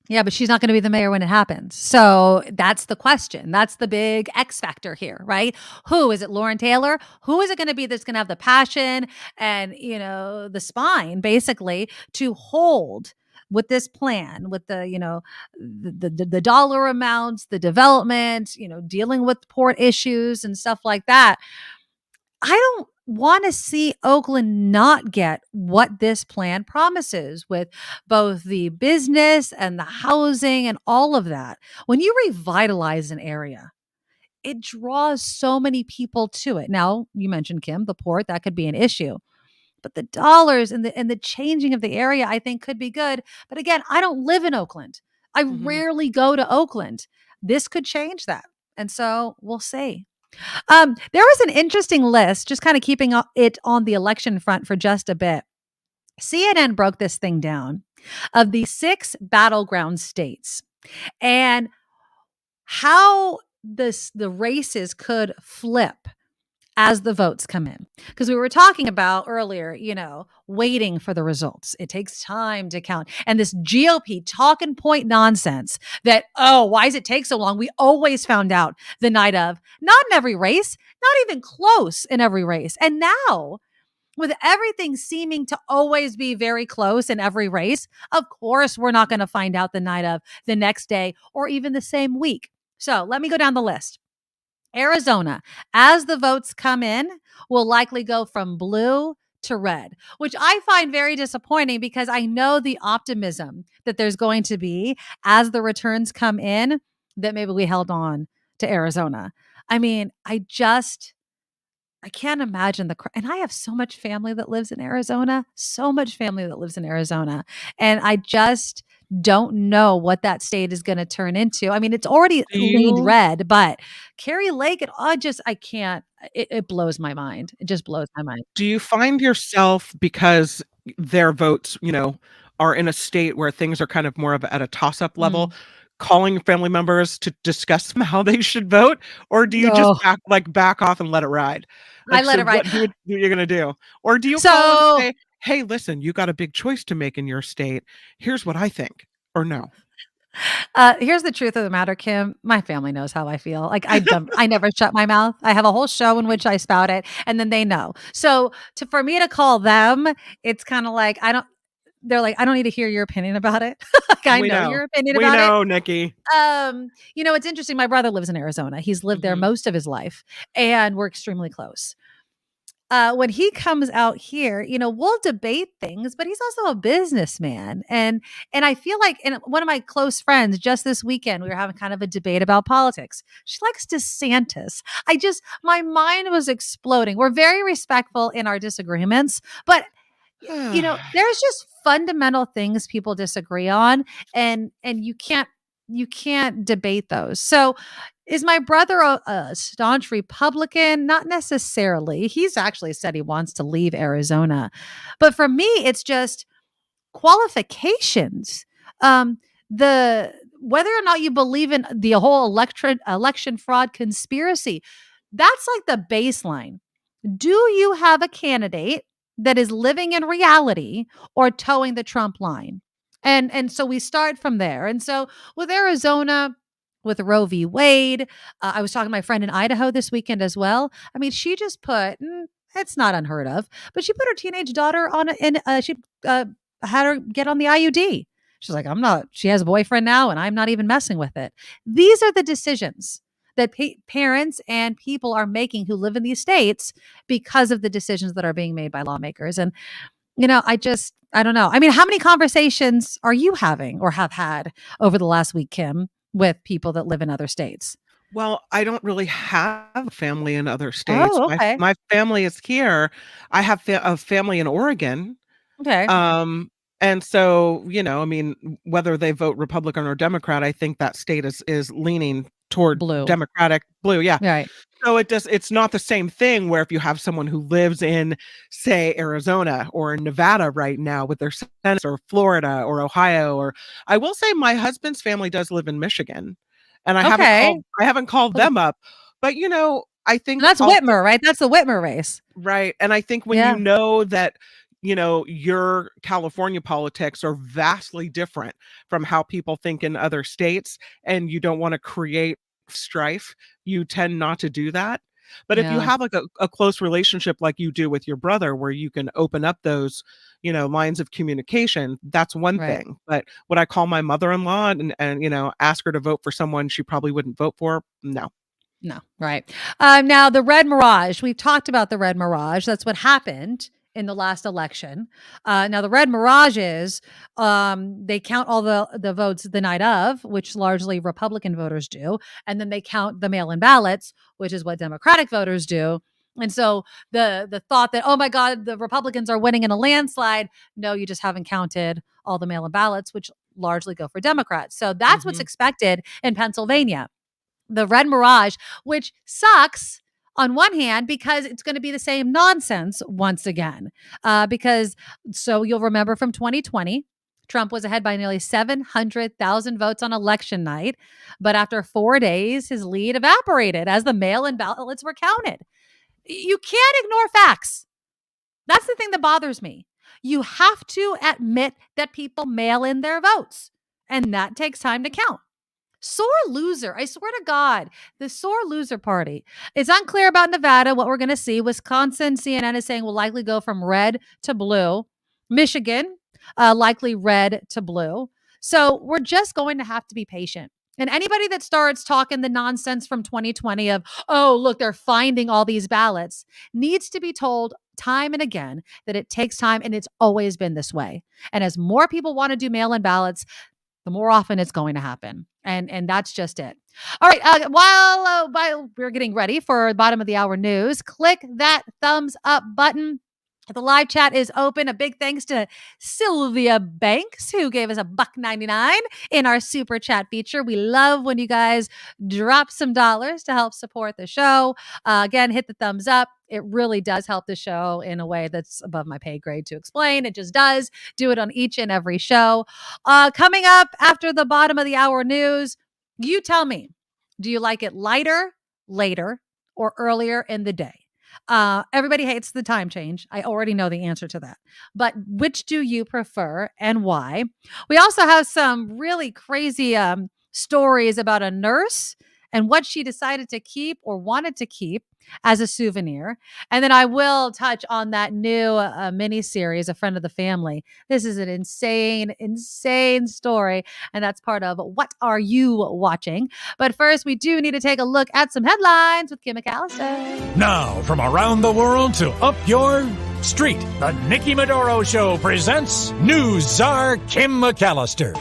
E: Yeah, but she's not going to be the mayor when it happens. So that's the question. That's the big X factor here, right? Who is it? Lauren Taylor? Who is it going to be that's going to have the passion and, the spine basically to hold with this plan, with the dollar amounts, the development, dealing with port issues and stuff like that. I don't want to see Oakland not get what this plan promises with both the business and the housing and all of that. When you revitalize an area, it draws so many people to it. Now, you mentioned, Kim, the port, that could be an issue. But the dollars and the changing of the area, I think, could be good. But again, I don't live in Oakland. I rarely go to Oakland. This could change that. And so we'll see. There was an interesting list, just kind of keeping it on the election front for just a bit. CNN broke this thing down of the 6 battleground states and how the races could flip as the votes come in. Because we were talking about earlier, waiting for the results. It takes time to count. And this GOP talking point nonsense that, why does it take so long? We always found out the night of. Not in every race, not even close in every race. And now, with everything seeming to always be very close in every race, of course, we're not going to find out the night of, the next day, or even the same week. So let me go down the list. Arizona, as the votes come in, will likely go from blue to red, which I find very disappointing because I know the optimism that there's going to be as the returns come in, that maybe we held on to Arizona. I mean, I can't imagine and I have so much family that lives in Arizona, And I just don't know what that state is going to turn into. I mean, it's already leaned red, but Carrie Lake, I can't, it blows my mind. It just blows my mind.
G: Do you find yourself, because their votes, are in a state where things are kind of more of at a toss-up level, calling family members to discuss how they should vote? Or do you just back off and let it ride?
E: I let it ride.
G: What you're going to do? Or do you call and say, hey, listen, you got a big choice to make in your state. Here's what I think. Or no?
E: Here's the truth of the matter, Kim. My family knows how I feel. Like I never shut my mouth. I have a whole show in which I spout it, and then they know. So for me to call them, it's kind of like they're like, I don't need to hear your opinion about it. Like, I know your opinion
G: We
E: about it.
G: know, Nikki.
E: It's interesting. My brother lives in Arizona. He's lived there most of his life, and we're extremely close. When he comes out here, we'll debate things, but he's also a businessman. And I feel like, and one of my close friends just this weekend, we were having kind of a debate about politics. She likes DeSantis. My mind was exploding. We're very respectful in our disagreements, but there's just fundamental things people disagree on, and you can't debate those. So is my brother a staunch Republican? Not necessarily. He's actually said he wants to leave Arizona. But for me, it's just qualifications. Whether or not you believe in the whole election fraud conspiracy, that's like the baseline. Do you have a candidate that is living in reality or towing the Trump line? And so we start from there. And so with Arizona, with Roe v. Wade, I was talking to my friend in Idaho this weekend as well. I mean, she just put, it's not unheard of, but she put her teenage daughter on, she had her get on the IUD. She's like, she has a boyfriend now, and I'm not even messing with it. These are the decisions that parents and people are making who live in these states because of the decisions that are being made by lawmakers. And, I don't know. I mean, how many conversations are you having or have had over the last week, Kim, with people that live in other states?
G: Well, I don't really have family in other states.
E: Oh, okay.
G: My family is here. I have a family in Oregon.
E: Okay.
G: And so, I mean, whether they vote Republican or Democrat, I think that state is leaning toward
E: blue.
G: Democratic blue. Yeah.
E: Right.
G: So it's not the same thing where if you have someone who lives in, say, Arizona or Nevada right now with their senators, or Florida or Ohio, or I will say my husband's family does live in Michigan, and I haven't called them up, but I think
E: that's Whitmer, right? That's the Whitmer race.
G: Right. And I think when you know that, your California politics are vastly different from how people think in other states, and you don't want to create strife, you tend not to do that. But if you have like a close relationship like you do with your brother, where you can open up those, lines of communication, that's one thing. But would I call my mother-in-law and ask her to vote for someone she probably wouldn't vote for? No.
E: Right. Now the Red Mirage, we've talked about the Red Mirage. That's what happened in the last election. Now the Red Mirage is, they count all the votes the night of, which largely Republican voters do. And then they count the mail-in ballots, which is what Democratic voters do. And so the thought that, oh my God, the Republicans are winning in a landslide. No, you just haven't counted all the mail-in ballots, which largely go for Democrats. So that's what's expected in Pennsylvania. The Red Mirage, which sucks on one hand, because it's going to be the same nonsense once again. So you'll remember from 2020, Trump was ahead by nearly 700,000 votes on election night. But after 4 days, his lead evaporated as the mail-in ballots were counted. You can't ignore facts. That's the thing that bothers me. You have to admit that people mail in their votes, and that takes time to count. Sore loser. I swear to God, the sore loser party. It's unclear about Nevada, what we're going to see. Wisconsin, CNN is saying will likely go from red to blue. Michigan, likely red to blue. So we're just going to have to be patient. And anybody that starts talking the nonsense from 2020 of, oh, look, they're finding all these ballots, needs to be told time and again that it takes time, and it's always been this way. And as more people want to do mail-in ballots, the more often it's going to happen. And that's just it. All right. While we're getting ready for bottom of the hour news, click that thumbs up button. The live chat is open. A big thanks to Sylvia Banks, who gave us $1.99 in our super chat feature. We love when you guys drop some dollars to help support the show. Again, hit the thumbs up. It really does help the show in a way that's above my pay grade to explain. It just does. Do it on each and every show. Coming up after the bottom of the hour news, you tell me, do you like it lighter, later, or earlier in the day? Everybody hates the time change. I already know the answer to that. But which do you prefer and why? We also have some really crazy stories about a nurse and what she decided to keep or wanted to keep as a souvenir. And then I will touch on that new mini series, A Friend of the Family. This is an insane, insane story. And that's part of What Are You Watching? But first, we do need to take a look at some headlines with Kim McAllister.
H: Now, from around the world to up your street, the Nikki Medoro Show presents News Czar Kim McAllister.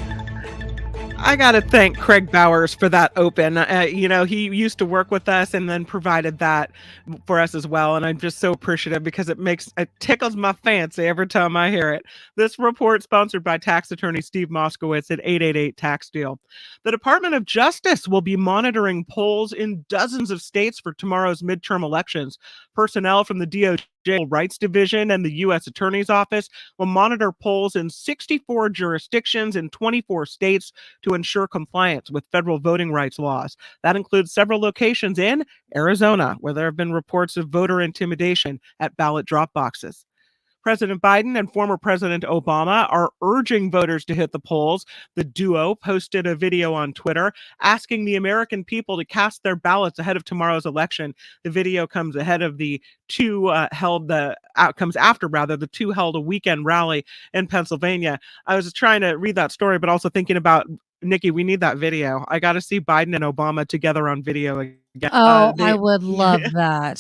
G: I got to thank Craig Bowers for that open. He used to work with us and then provided that for us as well. And I'm just so appreciative because it tickles my fancy every time I hear it. This report sponsored by tax attorney Steve Moskowitz at 888 Tax Deal. The Department of Justice will be monitoring polls in dozens of states for tomorrow's midterm elections. Personnel from the DOJ Rights Division and the U.S. Attorney's Office will monitor polls in 64 jurisdictions in 24 states to ensure compliance with federal voting rights laws. That includes several locations in Arizona, where there have been reports of voter intimidation at ballot drop boxes. President Biden and former President Obama are urging voters to hit the polls. The duo posted a video on Twitter asking the American people to cast their ballots ahead of tomorrow's election. The video comes ahead of the two held a weekend rally in Pennsylvania. I was trying to read that story, but also thinking about, Nikki, we need that video. I got to see Biden and Obama together on video again.
E: Oh, I would love that.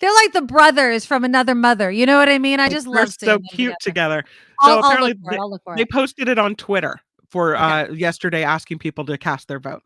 E: They're like the brothers from another mother. You know what I mean? I just love seeing them
G: so cute together.
E: I'll
G: Apparently
E: look for it.
G: they posted it on Twitter for yesterday, asking people to cast their vote.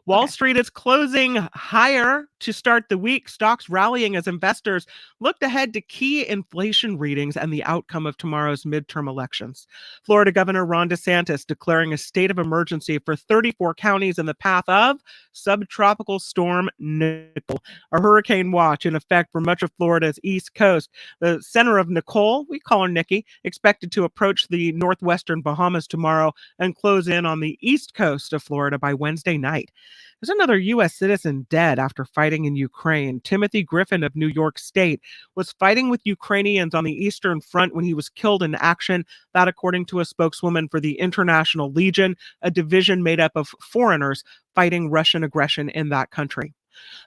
G: Wall Street is closing higher to start the week. Stocks rallying as investors looked ahead to key inflation readings and the outcome of tomorrow's midterm elections. Florida Governor Ron DeSantis declaring a state of emergency for 34 counties in the path of subtropical storm Nicole, a hurricane watch in effect for much of Florida's east coast. The center of Nicole, we call her Nikki, expected to approach the northwestern Bahamas tomorrow and close in on the east coast of Florida by Wednesday night. There's another U.S. citizen dead after fighting in Ukraine. Timothy Griffin of New York State was fighting with Ukrainians on the Eastern Front when he was killed in action. That, according to a spokeswoman for the International Legion, a division made up of foreigners fighting Russian aggression in that country.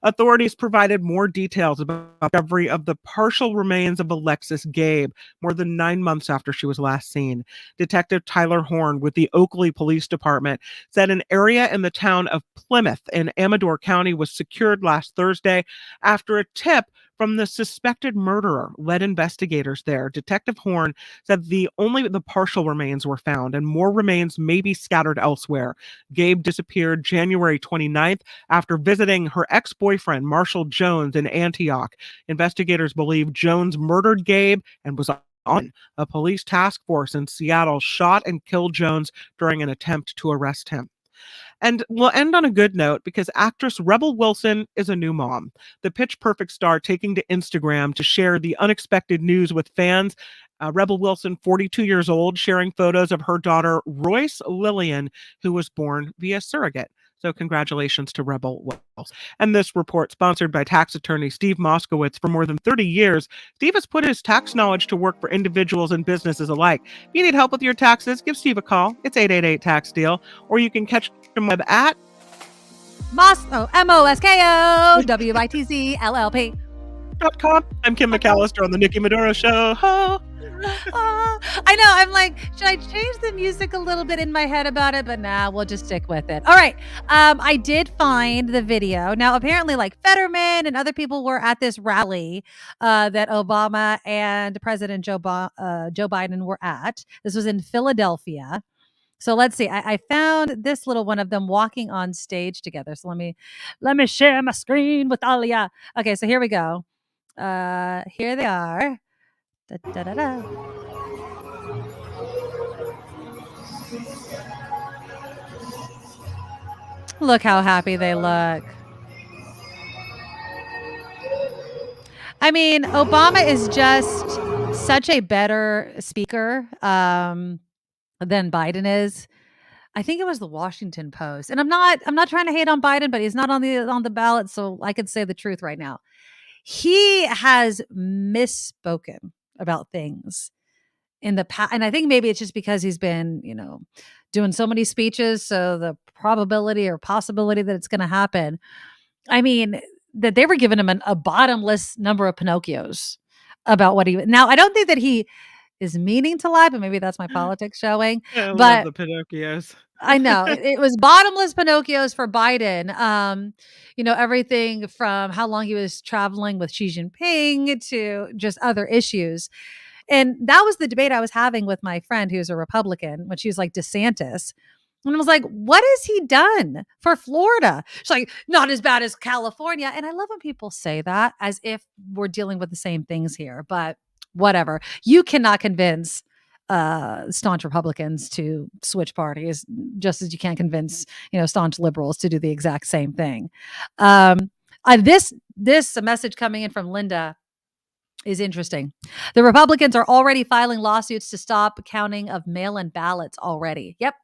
G: Authorities provided more details about the discovery of the partial remains of Alexis Gabe more than 9 months after she was last seen. Detective Tyler Horn with the Oakland Police Department said an area in the town of Plymouth in Amador County was secured last Thursday after a tip from the suspected murderer led investigators there. Detective Horn said only the partial remains were found and more remains may be scattered elsewhere. Gabe disappeared January 29th after visiting her ex-boyfriend, Marshall Jones, in Antioch. Investigators believe Jones murdered Gabe and was on a police task force in Seattle shot and killed Jones during an attempt to arrest him. And we'll end on a good note because actress Rebel Wilson is a new mom. The Pitch Perfect star taking to Instagram to share the unexpected news with fans. Rebel Wilson, 42 years old, sharing photos of her daughter Royce Lillian, who was born via surrogate. So congratulations to Rebel Wilson. And this report sponsored by tax attorney Steve Moskowitz. For more than 30 years, Steve has put his tax knowledge to work for individuals and businesses alike. If you need help with your taxes, give Steve a call. It's 888 Tax Deal, or you can catch him web at
E: Mosko, MOSKOWITZLLP.com.
G: I'm Kim McAllister on the Nikki Medoro Show.
E: I know. I'm like, should I change the music a little bit in my head about it? But nah, we'll just stick with it. All right. I did find the video. Now, apparently, like Fetterman and other people were at this rally that Obama and President Joe Biden were at. This was in Philadelphia. So let's see. I found this little one of them walking on stage together. So let me share my screen with all of ya. Okay, so here we go. Here they are. Da, da, da, da. Look how happy they look. I mean, Obama is just such a better speaker than Biden is. I think it was the Washington Post. And I'm not trying to hate on Biden, but he's not on the ballot, so I could say the truth right now. He has misspoken about things in the past, and I think maybe it's just because he's been, doing so many speeches. So the probability or possibility that it's going to happen. I mean, that they were giving him a bottomless number of Pinocchios about what he, now I don't think that he is meaning to lie, but maybe that's my politics showing.
G: I love
E: But
G: the Pinocchios.
E: I know it was bottomless Pinocchios for Biden. Everything from how long he was traveling with Xi Jinping to just other issues. And that was the debate I was having with my friend who's a Republican when she was like DeSantis. And I was like, what has he done for Florida? She's like, not as bad as California. And I love when people say that as if we're dealing with the same things here, but whatever. You cannot convince staunch Republicans to switch parties, just as you can't convince, staunch liberals to do the exact same thing. This message coming in from Linda is interesting. The Republicans are already filing lawsuits to stop counting of mail-in ballots already. Yep.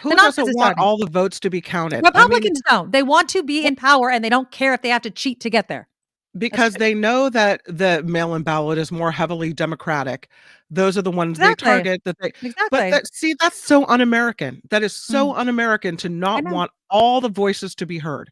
G: Who doesn't want all the votes to be counted?
E: Republicans don't. They want to be in power, and they don't care if they have to cheat to get there.
G: Because they know that the mail-in ballot is more heavily Democratic. Those are the ones they target.
E: Exactly.
G: But that's so un-American. That is so un-American to not want all the voices to be heard.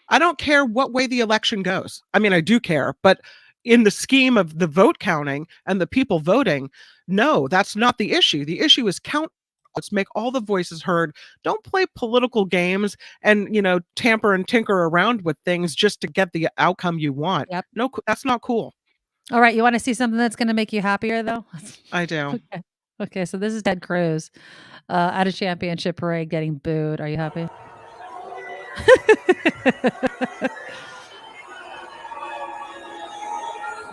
G: I don't care what way the election goes. I mean, I do care, but in the scheme of the vote counting and the people voting, no, that's not the issue. The issue is count. Let's make all the voices heard. Don't play political games and, tamper and tinker around with things just to get the outcome you want.
E: Yep.
G: No, that's not cool.
E: All right. You want to see something that's going to make you happier, though?
G: I do.
E: Okay. So this is Ted Cruz at a championship parade getting booed. Are you happy?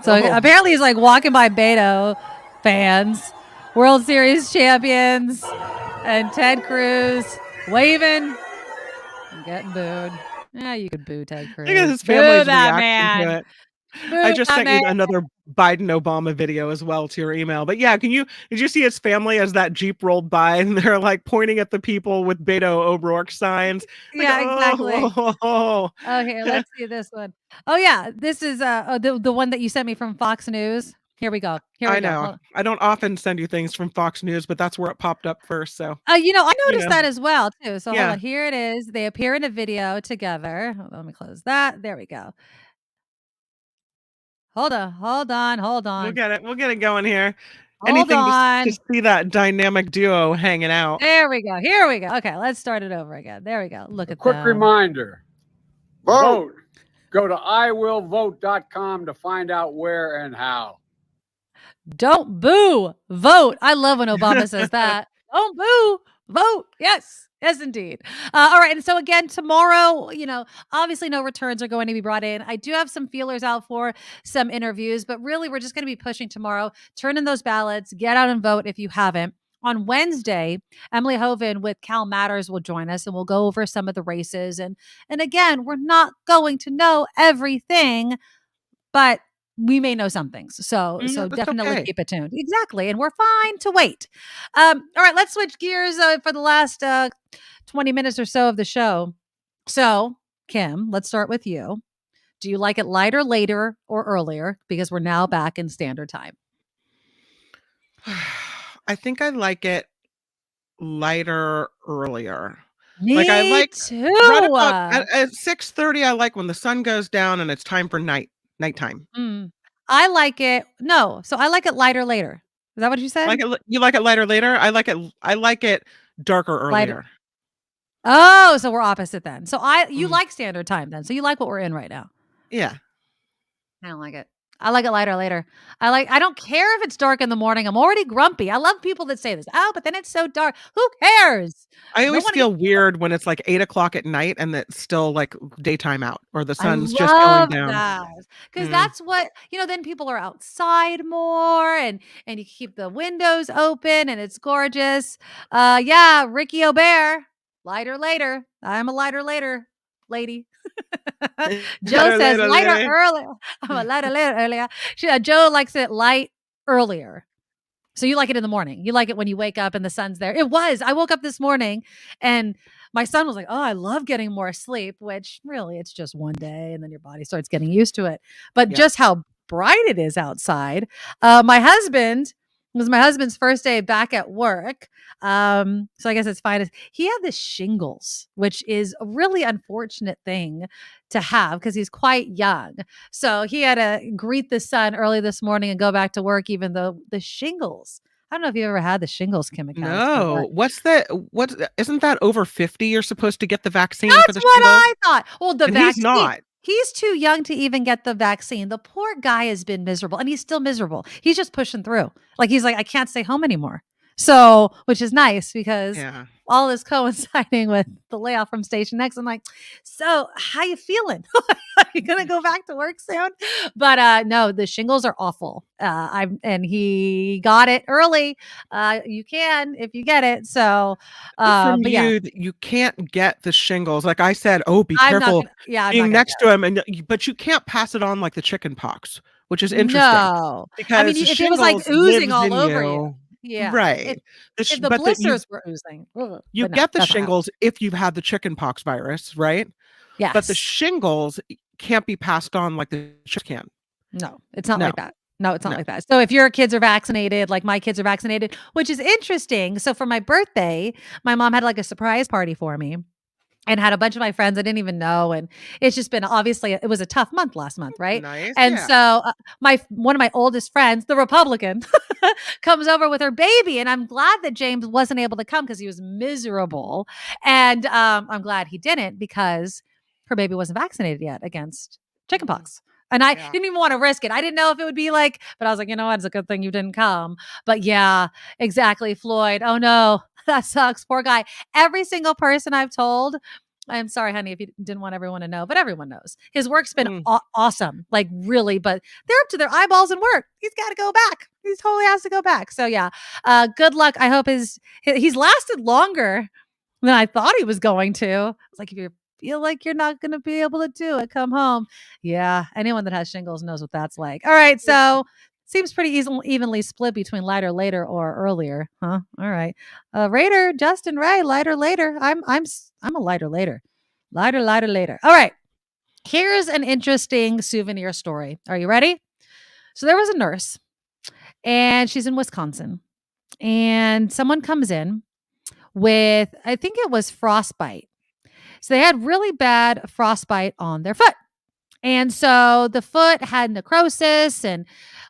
E: So apparently he's like walking by Beto fans, World Series champions, and Ted Cruz waving and getting booed. Yeah, you could boo Ted Cruz.
G: Look at his family's
E: reaction
G: to it. I just sent you another Biden-Obama video as well to your email. But yeah, did you see his family as that Jeep rolled by and they're like pointing at the people with Beto O'Rourke signs?
E: Yeah, exactly.
G: Oh,
E: here, let's see this one. Oh yeah, this is the one that you sent me from Fox News. Here we go.
G: I know. I don't often send you things from Fox News, but that's where it popped up first. So
E: I noticed that as well too. So hold on, here it is. They appear in a video together. Hold on, let me close that. There we go. Hold on.
G: We'll get it going here.
E: Hold on.
G: To see that dynamic duo hanging out.
E: There we go. Here we go. Okay, let's start it over again. There we go. Look at that.
K: Quick reminder. Vote. Go to iwillvote.com to find out where and how.
E: Don't boo. Vote. I love when Obama says that. Don't boo. Vote. Yes. Yes, indeed. All right. And so again, tomorrow, obviously no returns are going to be brought in. I do have some feelers out for some interviews, but really we're just going to be pushing tomorrow. Turn in those ballots, get out and vote if you haven't. On Wednesday, Emily Hovind with Cal Matters will join us and we'll go over some of the races. And again, we're not going to know everything, but we may know some things. So definitely keep it tuned. Exactly. And we're fine to wait. All right, let's switch gears for the last 20 minutes or so of the show. So, Kim, let's start with you. Do you like it lighter, later, or earlier? Because we're now back in standard time.
G: I think I like it lighter, earlier.
E: Me too.
G: Right about, at 6:30, I like when the sun goes down and it's time for nighttime.
E: I like it. No. So I like it lighter later. Is that what you said?
G: You like it lighter later? I like it darker earlier.
E: Lighter. Oh, so we're opposite then. So you like standard time then. So you like what we're in right now.
G: Yeah.
E: I don't like it. I like it lighter later. I don't care if it's dark in the morning. I'm already grumpy. I love people that say this. Oh, but then it's so dark. Who cares?
G: I always feel weird when it's like 8:00 at night and it's still like daytime out or the sun's just going down.
E: Because that's what, then people are outside more and you keep the windows open and it's gorgeous. Yeah, Ricky O'Bear, lighter later. I'm a lighter later lady. Joe says lighter earlier. I'm a lighter later earlier. Joe likes it light earlier. So you like it in the morning. You like it when you wake up and the sun's there. I woke up this morning and my son was like, oh, I love getting more sleep, which really it's just one day and then your body starts getting used to it. But just how bright it is outside. My husband was my husband's first day back at work. So I guess it's fine. He had the shingles, which is a really unfortunate thing to have because he's quite young. So he had to greet the sun early this morning and go back to work, even though the shingles. I don't know if you ever had the shingles, Kim McCown.
G: No. What's that? Isn't that over 50? You're supposed to get the vaccine
E: That's
G: for the
E: what
G: shingles?
E: I thought. Well, the
G: And
E: vaccine.
G: he's not.
E: He's too young to even get the vaccine. The poor guy has been miserable, and he's still miserable. He's just pushing through. He's like, I can't stay home anymore. So, which is nice because all is coinciding with the layoff from Station X. I'm like, so how you feeling? Are you gonna go back to work soon? But no, the shingles are awful. And he got it early. You can if you get it. So,
G: From
E: but
G: you, you can't get the shingles. Like I said, be
E: I'm not
G: careful
E: I'm
G: being
E: not
G: next to him, but you can't pass it on like the chicken pox, which is interesting.
E: No,
G: Because
E: I mean,
G: the
E: if it was like
G: shingles
E: oozing
G: lives
E: all
G: in
E: over
G: you.
E: you, yeah.
G: Right.
E: If the blisters were oozing,
G: You
E: but no,
G: get the
E: that's not happening.
G: shingles if you've had the chicken pox virus, right? But the
E: Yes.
G: shingles can't be passed on like the chicken can.
E: No, it's not
G: No.
E: like that. No, it's not
G: No.
E: like that. So if your kids are vaccinated, like my kids are vaccinated, which is interesting. So for my birthday, my mom had like a surprise party for me and had a bunch of my friends I didn't even know. And it's just been obviously it was a tough month last month, right?
G: Nice.
E: And
G: Yeah.
E: so one of my oldest friends, the Republican, comes over with her baby, and I'm glad that James wasn't able to come because he was miserable. And I'm glad he didn't because her baby wasn't vaccinated yet against chickenpox. And I didn't even want to risk it. I didn't know if it would be like, but I was like, you know what? It's a good thing you didn't come. But yeah, exactly, Floyd. Oh no, that sucks. Poor guy. Every single person I've told, I'm sorry, honey, if you didn't want everyone to know, but everyone knows. His work's been awesome, like really, but they're up to their eyeballs in work. He's got to go back. He totally has to go back. So yeah, good luck. I hope he's lasted longer than I thought he was going to. I was like, if you feel like you're not going to be able to do it, come home. Yeah, anyone that has shingles knows what that's like. All right, so seems pretty evenly split between lighter, later, or earlier, huh? All right, Raider, Justin Ray, lighter, later. I'm a lighter, later, lighter, later. All right, here's an interesting souvenir story. Are you ready? So there was a nurse, and she's in Wisconsin, and someone comes in with, I think it was frostbite. So they had really bad frostbite on their foot. And so the foot had necrosis and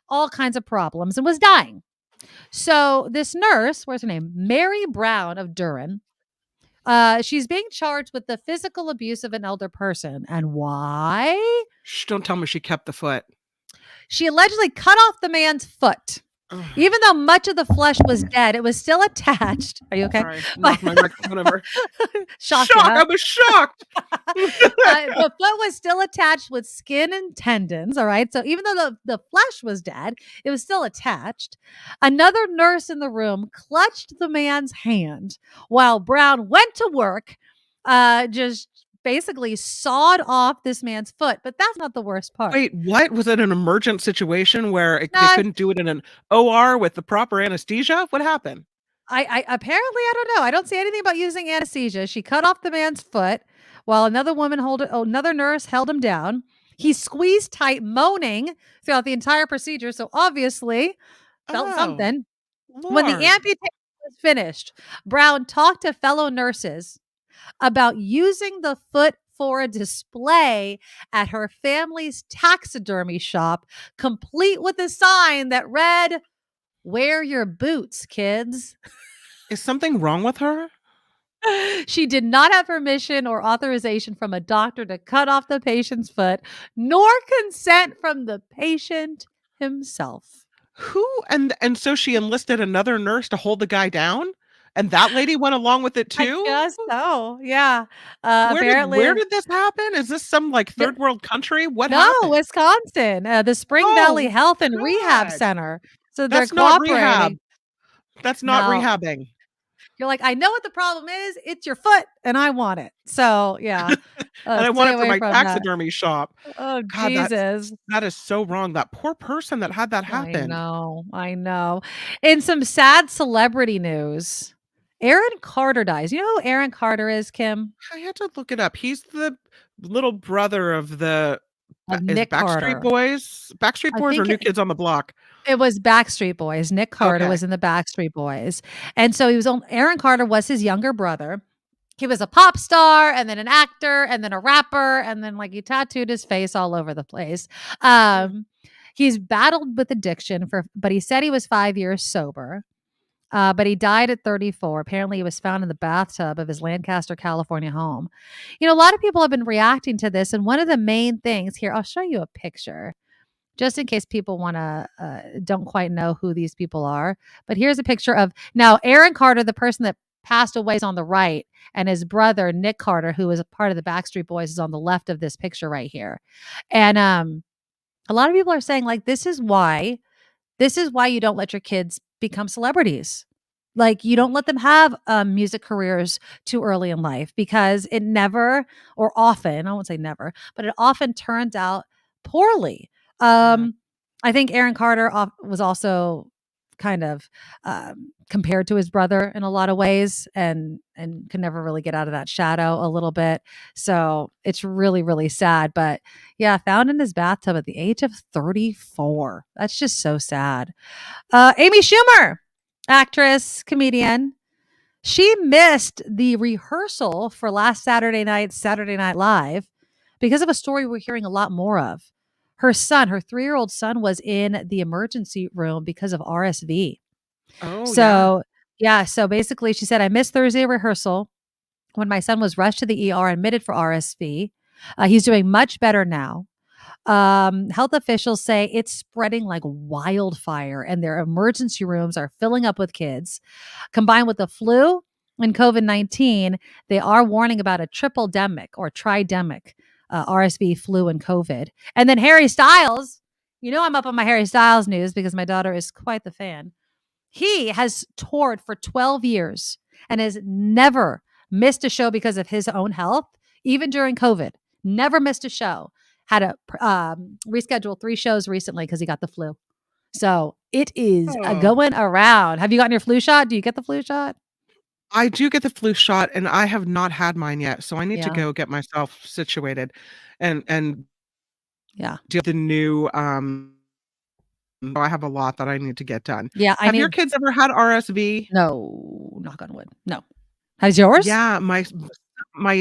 E: all kinds of problems and was dying. So this nurse, where's her name? Mary Brown of Durham. She's being charged with the physical abuse of an elder person. And why?
G: Shh, don't tell me she kept the foot.
E: She allegedly cut off the man's foot. Even though much of the flesh was dead, it was still attached. Are you okay?
G: Sorry, knocked my microphone over.
E: Shock!
G: I was shocked.
E: The foot was still attached with skin and tendons. All right. So even though the flesh was dead, it was still attached. Another nurse in the room clutched the man's hand while Brown went to work, just basically sawed off this man's foot. But that's not the worst part.
G: Wait, what? Was it an emergent situation where they couldn't do it in an OR with the proper anesthesia? What happened?
E: I apparently, I don't know. I don't see anything about using anesthesia. She cut off the man's foot while another nurse held him down. He squeezed tight, moaning throughout the entire procedure. So obviously felt something.
G: Lord.
E: When the amputation was finished, Brown talked to fellow nurses about using the foot for a display at her family's taxidermy shop, complete with a sign that read, "Wear your boots, kids."
G: Is something wrong with her?
E: She did not have permission or authorization from a doctor to cut off the patient's foot, nor consent from the patient himself.
G: Who? And so she enlisted another nurse to hold the guy down? And that lady went along with it too?
E: I guess so. Yeah.
G: Where did this happen? Is this some like third world country? What happened?
E: No, Wisconsin, the Spring Valley Health and Rehab Center. So they're
G: That's not rehab.
E: cooperating.
G: That's not
E: No.
G: rehabbing.
E: You're like, I know what the problem is. It's your foot, and I want it. So yeah,
G: And I want
E: stay
G: it for
E: away
G: my
E: from that.
G: taxidermy shop.
E: Oh
G: God,
E: Jesus!
G: that is so wrong. That poor person that had that happen.
E: I know. In some sad celebrity news, Aaron Carter dies. You know who Aaron Carter is, Kim?
G: I had to look it up. He's the little brother of the
E: Of Nick
G: Backstreet
E: Carter.
G: Boys. Backstreet
E: I
G: Boys or
E: think
G: New
E: it-
G: Kids on the Block?
E: It was Backstreet Boys. Nick Carter
G: Okay.
E: was in the Backstreet Boys. And so Aaron Carter was his younger brother. He was a pop star and then an actor and then a rapper. And then like he tattooed his face all over the place. He's battled with addiction but he said he was 5 years sober. But he died at 34. Apparently, he was found in the bathtub of his Lancaster, California home. You know, a lot of people have been reacting to this. And one of the main things here, I'll show you a picture just in case people don't quite know who these people are. But here's a picture of now Aaron Carter, the person that passed away, is on the right, and his brother, Nick Carter, who was a part of the Backstreet Boys, is on the left of this picture right here. And a lot of people are saying, like, this is why you don't let your kids become celebrities. Like, you don't let them have music careers too early in life, because it never, or often, I won't say never, but it often turns out poorly. I think Aaron Carter was also kind of compared to his brother in a lot of ways, and could never really get out of that shadow a little bit. So it's really, really sad. But yeah, found in his bathtub at the age of 34. That's just so sad. Amy Schumer, actress, comedian. She missed the rehearsal for last Saturday Night Live, because of a story we're hearing a lot more of. Her 3-year-old son, was in the emergency room because of RSV.
G: Oh,
E: So, yeah. So basically, she said, I missed Thursday rehearsal when my son was rushed to the ER, admitted for RSV. He's doing much better now. Health officials say it's spreading like wildfire, and their emergency rooms are filling up with kids. Combined with the flu and COVID-19, they are warning about a triple-demic or tridemic. RSV, flu, and COVID. And then Harry Styles, you know I'm up on my Harry Styles news because my daughter is quite the fan. He has toured for 12 years and has never missed a show because of his own health, even during COVID. Never missed a show. Had to reschedule 3 shows recently because he got the flu. So it is going around. Have you gotten your flu shot? Do you get the flu shot?
G: I do get the flu shot, and I have not had mine yet. So I need to
E: Yeah.
G: go get myself situated and
E: Yeah.
G: do the new I have a lot that I need to get done.
E: Yeah.
G: Have your kids ever had RSV?
E: No, knock on wood. No. Has yours?
G: Yeah, my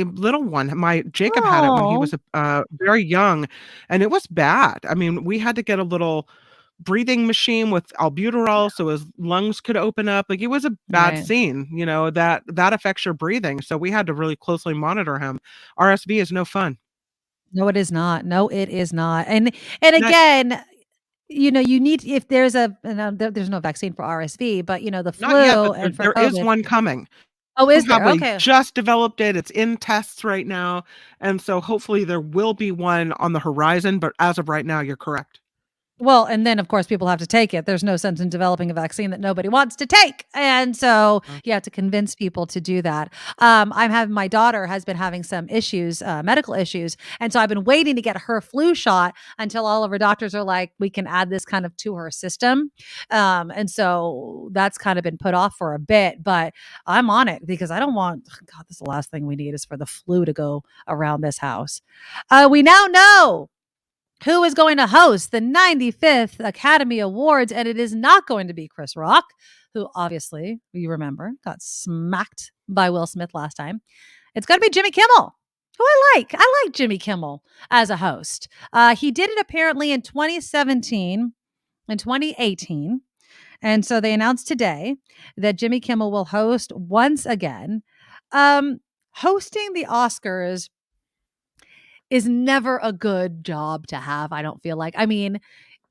G: little one, Jacob had it when he was very young, and it was bad. I mean, we had to get a little breathing machine with albuterol so his lungs could open up. Like, it was a bad
E: Right.
G: scene, you know, that affects your breathing. So we had to really closely monitor him. RSV is no fun.
E: No, it is not. No, it is not. And
G: Now,
E: again, you know, you need, if there's there's no vaccine for RSV, but you know, the
G: not yet,
E: flu
G: but
E: and for
G: there is
E: COVID.
G: one coming.
E: Oh, is there?
G: Probably
E: Okay.
G: just developed it. It's in tests right now. And so hopefully there will be one on the horizon. But as of right now, you're correct.
E: Well, and then of course people have to take it. There's no sense in developing a vaccine that nobody wants to take. And so you have to convince people to do that. My daughter has been having some issues, medical issues. And so I've been waiting to get her flu shot until all of her doctors are like, we can add this kind of to her system. And so that's kind of been put off for a bit, but I'm on it because I don't want, God, this is the last thing we need is for the flu to go around this house. We now know who is going to host the 95th Academy Awards, and it is not going to be Chris Rock, who obviously, you remember, got smacked by Will Smith last time. It's going to be Jimmy Kimmel, who I like. I like Jimmy Kimmel as a host. He did it apparently in 2017 and 2018. And so they announced today that Jimmy Kimmel will host once again. Hosting the Oscars is never a good job to have, I don't feel like. I mean,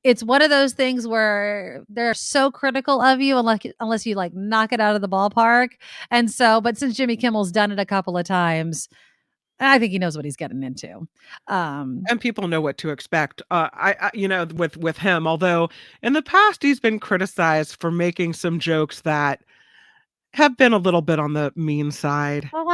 E: it's one of those things where they're so critical of you unless you like knock it out of the ballpark. And so, but since Jimmy Kimmel's done it a couple of times, I think he knows what he's getting into.
G: And people know what to expect. I you know, with him, although in the past he's been criticized for making some jokes that have been a little bit on the mean side.
E: Well,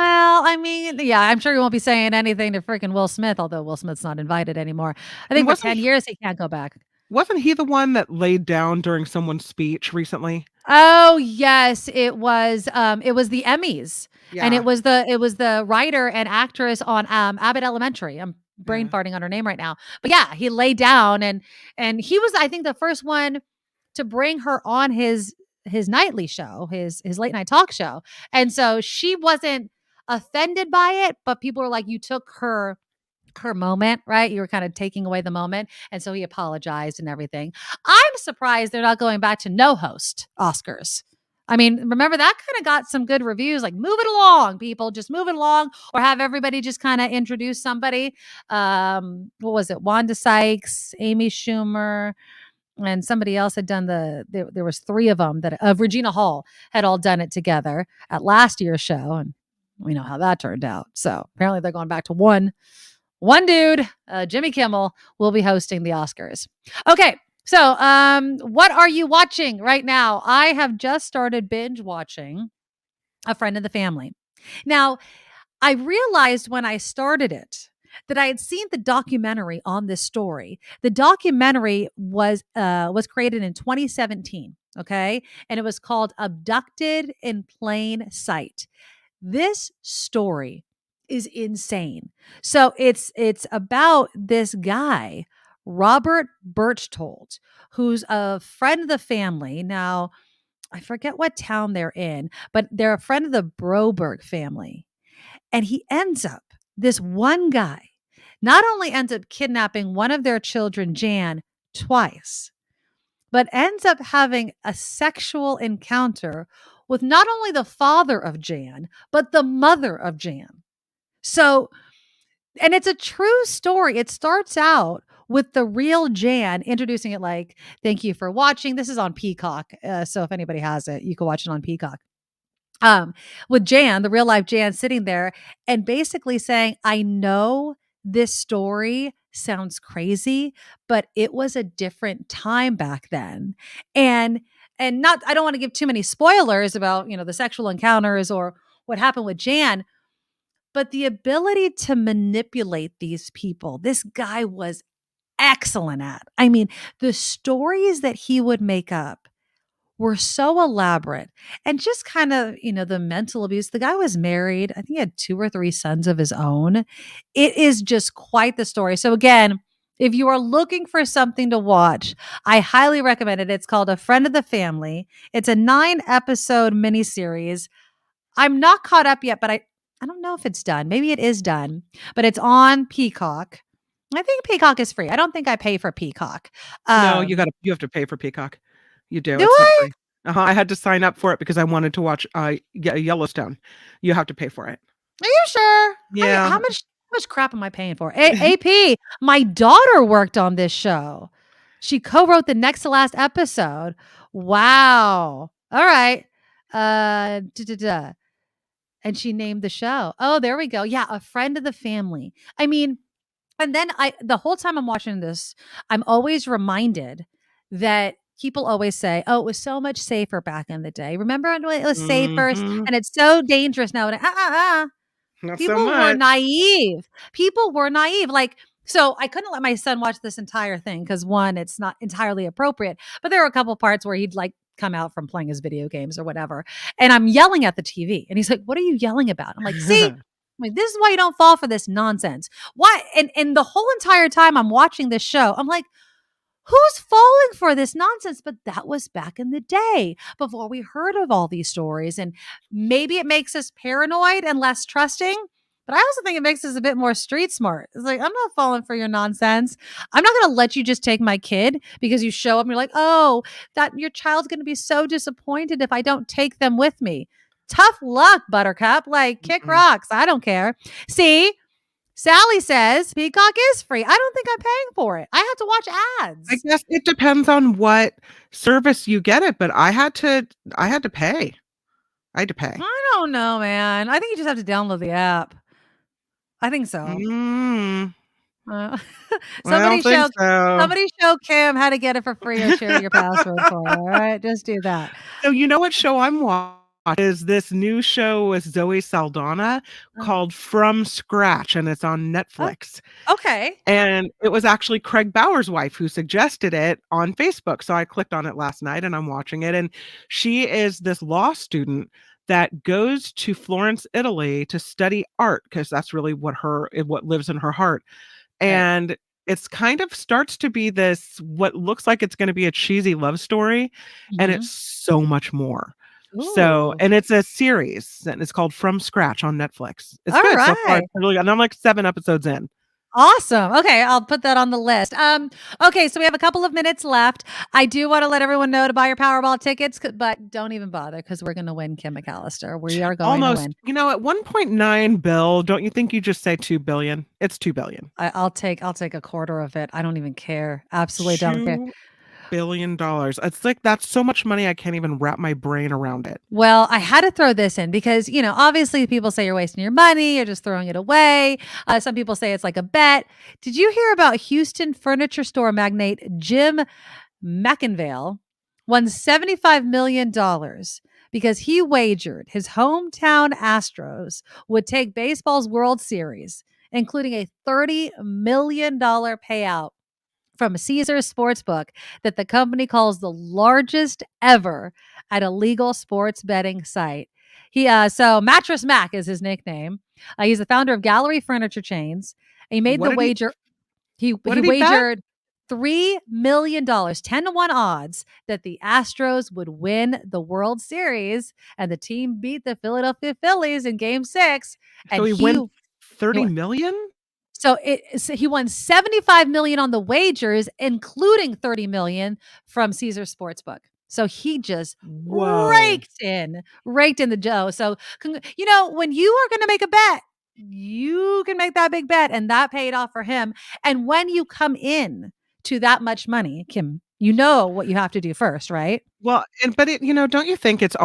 E: I mean, yeah, I'm sure he won't be saying anything to freaking Will Smith, although Will Smith's not invited anymore. I think for 10 years he can't go back.
G: Wasn't he the one that laid down during someone's speech recently?
E: Oh, yes, it was the Emmys.
G: Yeah.
E: And it was the writer and actress on Abbott Elementary. I'm brain farting on her name right now. But yeah, he laid down and he was, I think, the first one to bring her on his nightly show, his late night talk show. And so she wasn't offended by it, but people were like, you took her moment, right? You were kind of taking away the moment. And so he apologized and everything. I'm surprised they're not going back to no host Oscars. I mean, remember that kind of got some good reviews, like move it along, people, just move it along, or have everybody just kind of introduce somebody. What was it? Wanda Sykes, Amy Schumer, and somebody else had done there was 3 of them that Regina Hall had all done it together at last year's show. And we know how that turned out. So apparently they're going back to one dude, Jimmy Kimmel, will be hosting the Oscars. Okay. So, what are you watching right now? I have just started binge watching A Friend of the Family. Now, I realized when I started it that I had seen the documentary on this story. The documentary was created in 2017, okay? And it was called Abducted in Plain Sight. This story is insane. So it's about this guy, Robert Berchtold, who's a friend of the family. Now, I forget what town they're in, but they're a friend of the Broberg family. And he ends up, this one guy, not only ends up kidnapping one of their children, Jan, twice, but ends up having a sexual encounter with not only the father of Jan, but the mother of Jan. So, and it's a true story. It starts out with the real Jan introducing it like, thank you for watching. This is on Peacock. So if anybody has it, you can watch it on Peacock. With Jan, the real life Jan, sitting there and basically saying, I know this story sounds crazy, but it was a different time back then. And not, I don't want to give too many spoilers about, the sexual encounters or what happened with Jan, but the ability to manipulate these people, this guy was excellent at. I mean, the stories that he would make up were so elaborate and just kind of, the mental abuse. The guy was married. I think he had 2 or 3 sons of his own. It is just quite the story. So again, if you are looking for something to watch, I highly recommend it. It's called A Friend of the Family. It's a 9-episode miniseries. I'm not caught up yet, but I don't know if it's done. Maybe it is done, but it's on Peacock. I think Peacock is free. I don't think I pay for Peacock.
G: No, you have to pay for Peacock. You do.
E: Do
G: It's not
E: I?
G: free. I had to sign up for it because I wanted to watch Yellowstone. You have to pay for it.
E: Are you sure?
G: Yeah.
E: How much crap am I paying for? AP, my daughter worked on this show. She co-wrote the next to last episode. Wow. All right. And she named the show. Oh, there we go. Yeah, A Friend of the Family. I mean, and then the whole time I'm watching this, I'm always reminded that people always say, oh, it was so much safer back in the day. Remember when it was safer and it's so dangerous now?
G: Not
E: People
G: so
E: were
G: much.
E: naive. People were naive. Like, so I couldn't let my son watch this entire thing because 1, it's not entirely appropriate, but there were a couple parts where he'd like come out from playing his video games or whatever. And I'm yelling at the TV and he's like, what are you yelling about? I'm like, see, this is why you don't fall for this nonsense. Why? And the whole entire time I'm watching this show, I'm like, who's falling for this nonsense? But that was back in the day before we heard of all these stories. And maybe it makes us paranoid and less trusting. But I also think it makes us a bit more street smart. It's like, I'm not falling for your nonsense. I'm not going to let you just take my kid because you show up and you're like, oh, that your child's going to be so disappointed if I don't take them with me. Tough luck, Buttercup. Like, kick rocks. I don't care. See, Sally says Peacock is free. I don't think I'm paying for it. I have to watch ads.
G: I guess it depends on what service you get it, but I had to pay. I had to pay.
E: I don't know, man. I think you just have to download the app. I think so. Somebody show Kim how to get it for free or share your password for her. All right, just do that.
G: So you know what show I'm watching is this new show with Zoe Saldana called From Scratch, and it's on Netflix.
E: Okay.
G: And it was actually Craig Bauer's wife who suggested it on Facebook. So I clicked on it last night and I'm watching it. And she is this law student that goes to Florence, Italy to study art because that's really what lives in her heart. And it's kind of starts to be this, what looks like it's going to be a cheesy love story, and it's so much more. So,
E: Ooh.
G: and it's a series, and it's called From Scratch on Netflix. It's
E: All
G: good so far.
E: right.
G: It's really good. And I'm like 7 episodes in.
E: Awesome. Okay, I'll put that on the list. Okay, so we have a couple of minutes left. I do want to let everyone know to buy your Powerball tickets, but don't even bother because we're going to win, Kim McAllister. We are going to
G: Almost,
E: win.
G: at 1.9 bill, don't you think you just say 2 billion? It's 2 billion.
E: I'll take a quarter of it. I don't even care. Absolutely don't care.
G: $2 billion. It's like, that's so much money. I can't even wrap my brain around it.
E: Well, I had to throw this in because, obviously people say you're wasting your money, you're just throwing it away. Some people say it's like a bet. Did you hear about Houston furniture store magnate Jim McIngvale won $75 million because he wagered his hometown Astros would take baseball's World Series, including a $30 million payout from Caesars Sportsbook that the company calls the largest ever at a legal sports betting site. So Mattress Mac is his nickname. He's the founder of Gallery Furniture Chains. He made the wager. He wagered $3 million, 10-1 odds that the Astros would win the World Series, and the team beat the Philadelphia Phillies in Game 6.
G: So
E: And
G: he won 30 million?
E: So he won $75 million on the wagers, including $30 million from Caesars Sportsbook. So he just raked in the dough. So, when you are going to make a bet, you can make that big bet, and that paid off for him. And when you come in to that much money, Kim, you know what you have to do first, right?
G: Well, but don't you think it's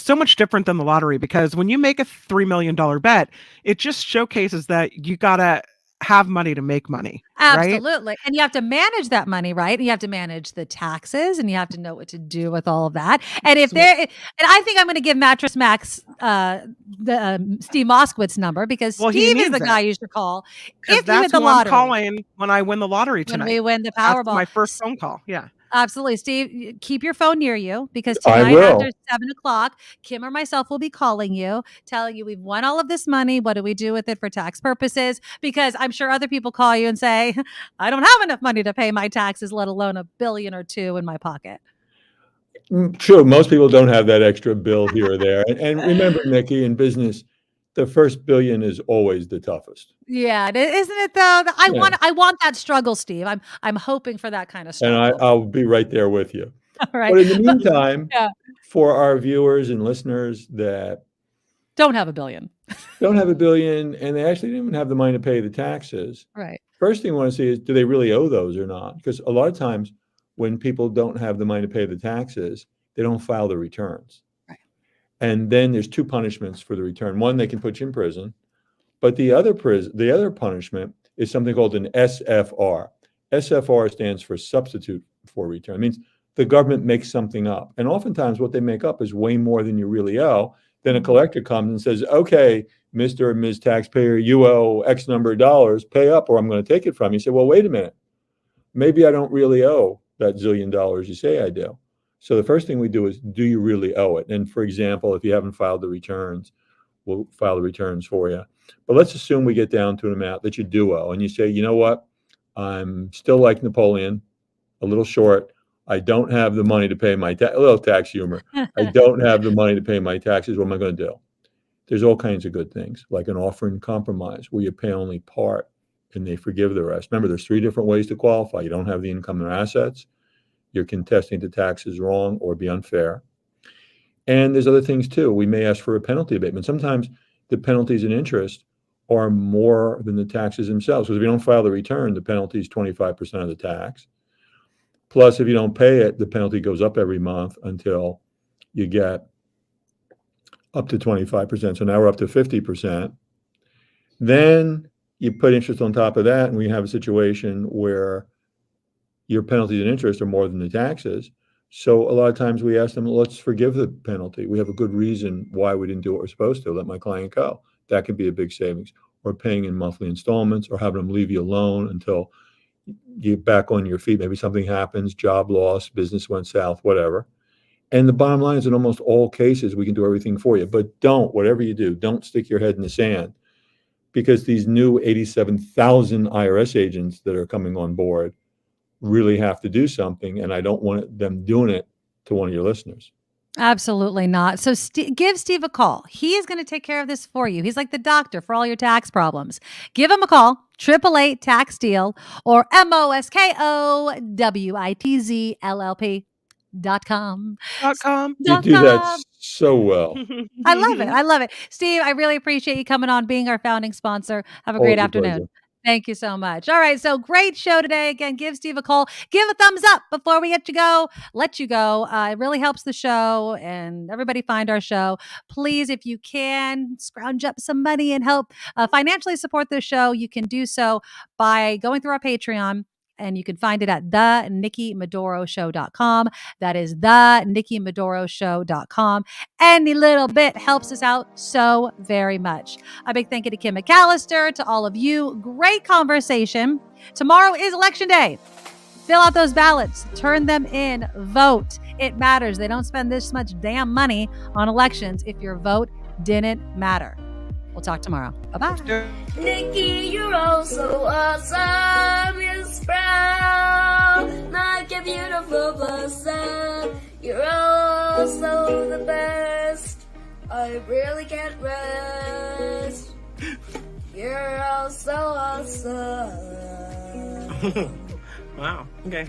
G: so much different than the lottery? Because when you make a $3 million bet, it just showcases that you gotta have money to make money.
E: Absolutely.
G: Right?
E: And you have to manage that money, right? And you have to manage the taxes, and you have to know what to do with all of that. And I think I'm going to give Mattress Max Steve Moskowitz number, because Steve is the guy you should call if you hit the lottery.
G: I'm calling when I win the lottery tonight.
E: When we win the Powerball.
G: That's my first phone call. Yeah.
E: Absolutely. Steve, keep your phone near you, because tonight after 7:00, Kim or myself will be calling you, telling you we've won all of this money. What do we do with it for tax purposes? Because I'm sure other people call you and say, I don't have enough money to pay my taxes, let alone $1 billion or $2 billion in my pocket.
I: True. Most people don't have that extra bill here or there. And remember, Nikki, in business, the first billion is always the toughest.
E: Yeah, isn't it though? I want that struggle, Steve. I'm hoping for that kind of struggle.
I: And I'll be right there with you.
E: All right.
I: But in the meantime, for our viewers and listeners that
E: don't have $1 billion,
I: and they actually didn't even have the money to pay the taxes.
E: Right.
I: First thing we want to see is, do they really owe those or not? Because a lot of times when people don't have the money to pay the taxes, they don't file the returns. And then there's 2 punishments for the return. One, they can put you in prison, but the other punishment is something called an SFR. SFR stands for substitute for return. It means the government makes something up. And oftentimes what they make up is way more than you really owe. Then a collector comes and says, okay, Mr. and Ms. Taxpayer, you owe X number of dollars, pay up or I'm going to take it from you. You say, well, wait a minute. Maybe I don't really owe that $1 zillion you say I do. So the first thing we do is, do you really owe it? And for example, if you haven't filed the returns, we'll file the returns for you. But let's assume we get down to an amount that you do owe. And you say, you know what? I'm still like Napoleon, a little short. I don't have the money to pay my a little tax humor. I don't have the money to pay my taxes. What am I going to do? There's all kinds of good things, like an offer in compromise where you pay only part and they forgive the rest. Remember, there's 3 different ways to qualify. You don't have the income or assets. You're contesting the taxes wrong or be unfair. And there's other things too. We may ask for a penalty abatement. Sometimes the penalties and interest are more than the taxes themselves. Because if you don't file the return, the penalty is 25% of the tax. Plus, if you don't pay it, the penalty goes up every month until you get up to 25%. So now we're up to 50%. Then you put interest on top of that, and we have a situation where your penalties and interest are more than the taxes. So a lot of times we ask them, let's forgive the penalty. We have a good reason why we didn't do what we're supposed to. Let my client go. That could be a big savings. Or paying in monthly installments, or having them leave you alone until you get back on your feet. Maybe something happens, job loss, business went south, whatever. And the bottom line is, in almost all cases, we can do everything for you. But whatever you do, don't stick your head in the sand. because these new 87,000 IRS agents that are coming on board really have to do something, and I don't want them doing it to one of your listeners.
E: Absolutely not. So give Steve a call. He is going to take care of this for you. He's like the doctor for all your tax problems. Give him a call, 888-TAX-DEAL or MOSKOWITZLLP.com.
I: You do that so well.
E: I love it. I love it. Steve, I really appreciate you coming on, being our founding sponsor. Have a great afternoon.
I: Pleasure.
E: Thank you so much. All right. So great show today. Again, give Steve a call. Give a thumbs up before we let you go. It really helps the show and everybody find our show. Please, if you can, scrounge up some money and help financially support this show. You can do so by going through our Patreon. And you can find it at thenikkimedoroshow.com. That is thenikkimedoroshow.com. Any little bit helps us out so very much. A big thank you to Kim McAllister, to all of you. Great conversation. Tomorrow is election day. Fill out those ballots. Turn them in. Vote. It matters. They don't spend this much damn money on elections if your vote didn't matter. We'll talk tomorrow. Bye-bye.
L: Nikki, you're all so awesome. You're proud, like a beautiful blossom. You're all so the best. I really can't rest. You're all so awesome.
G: Wow. Okay.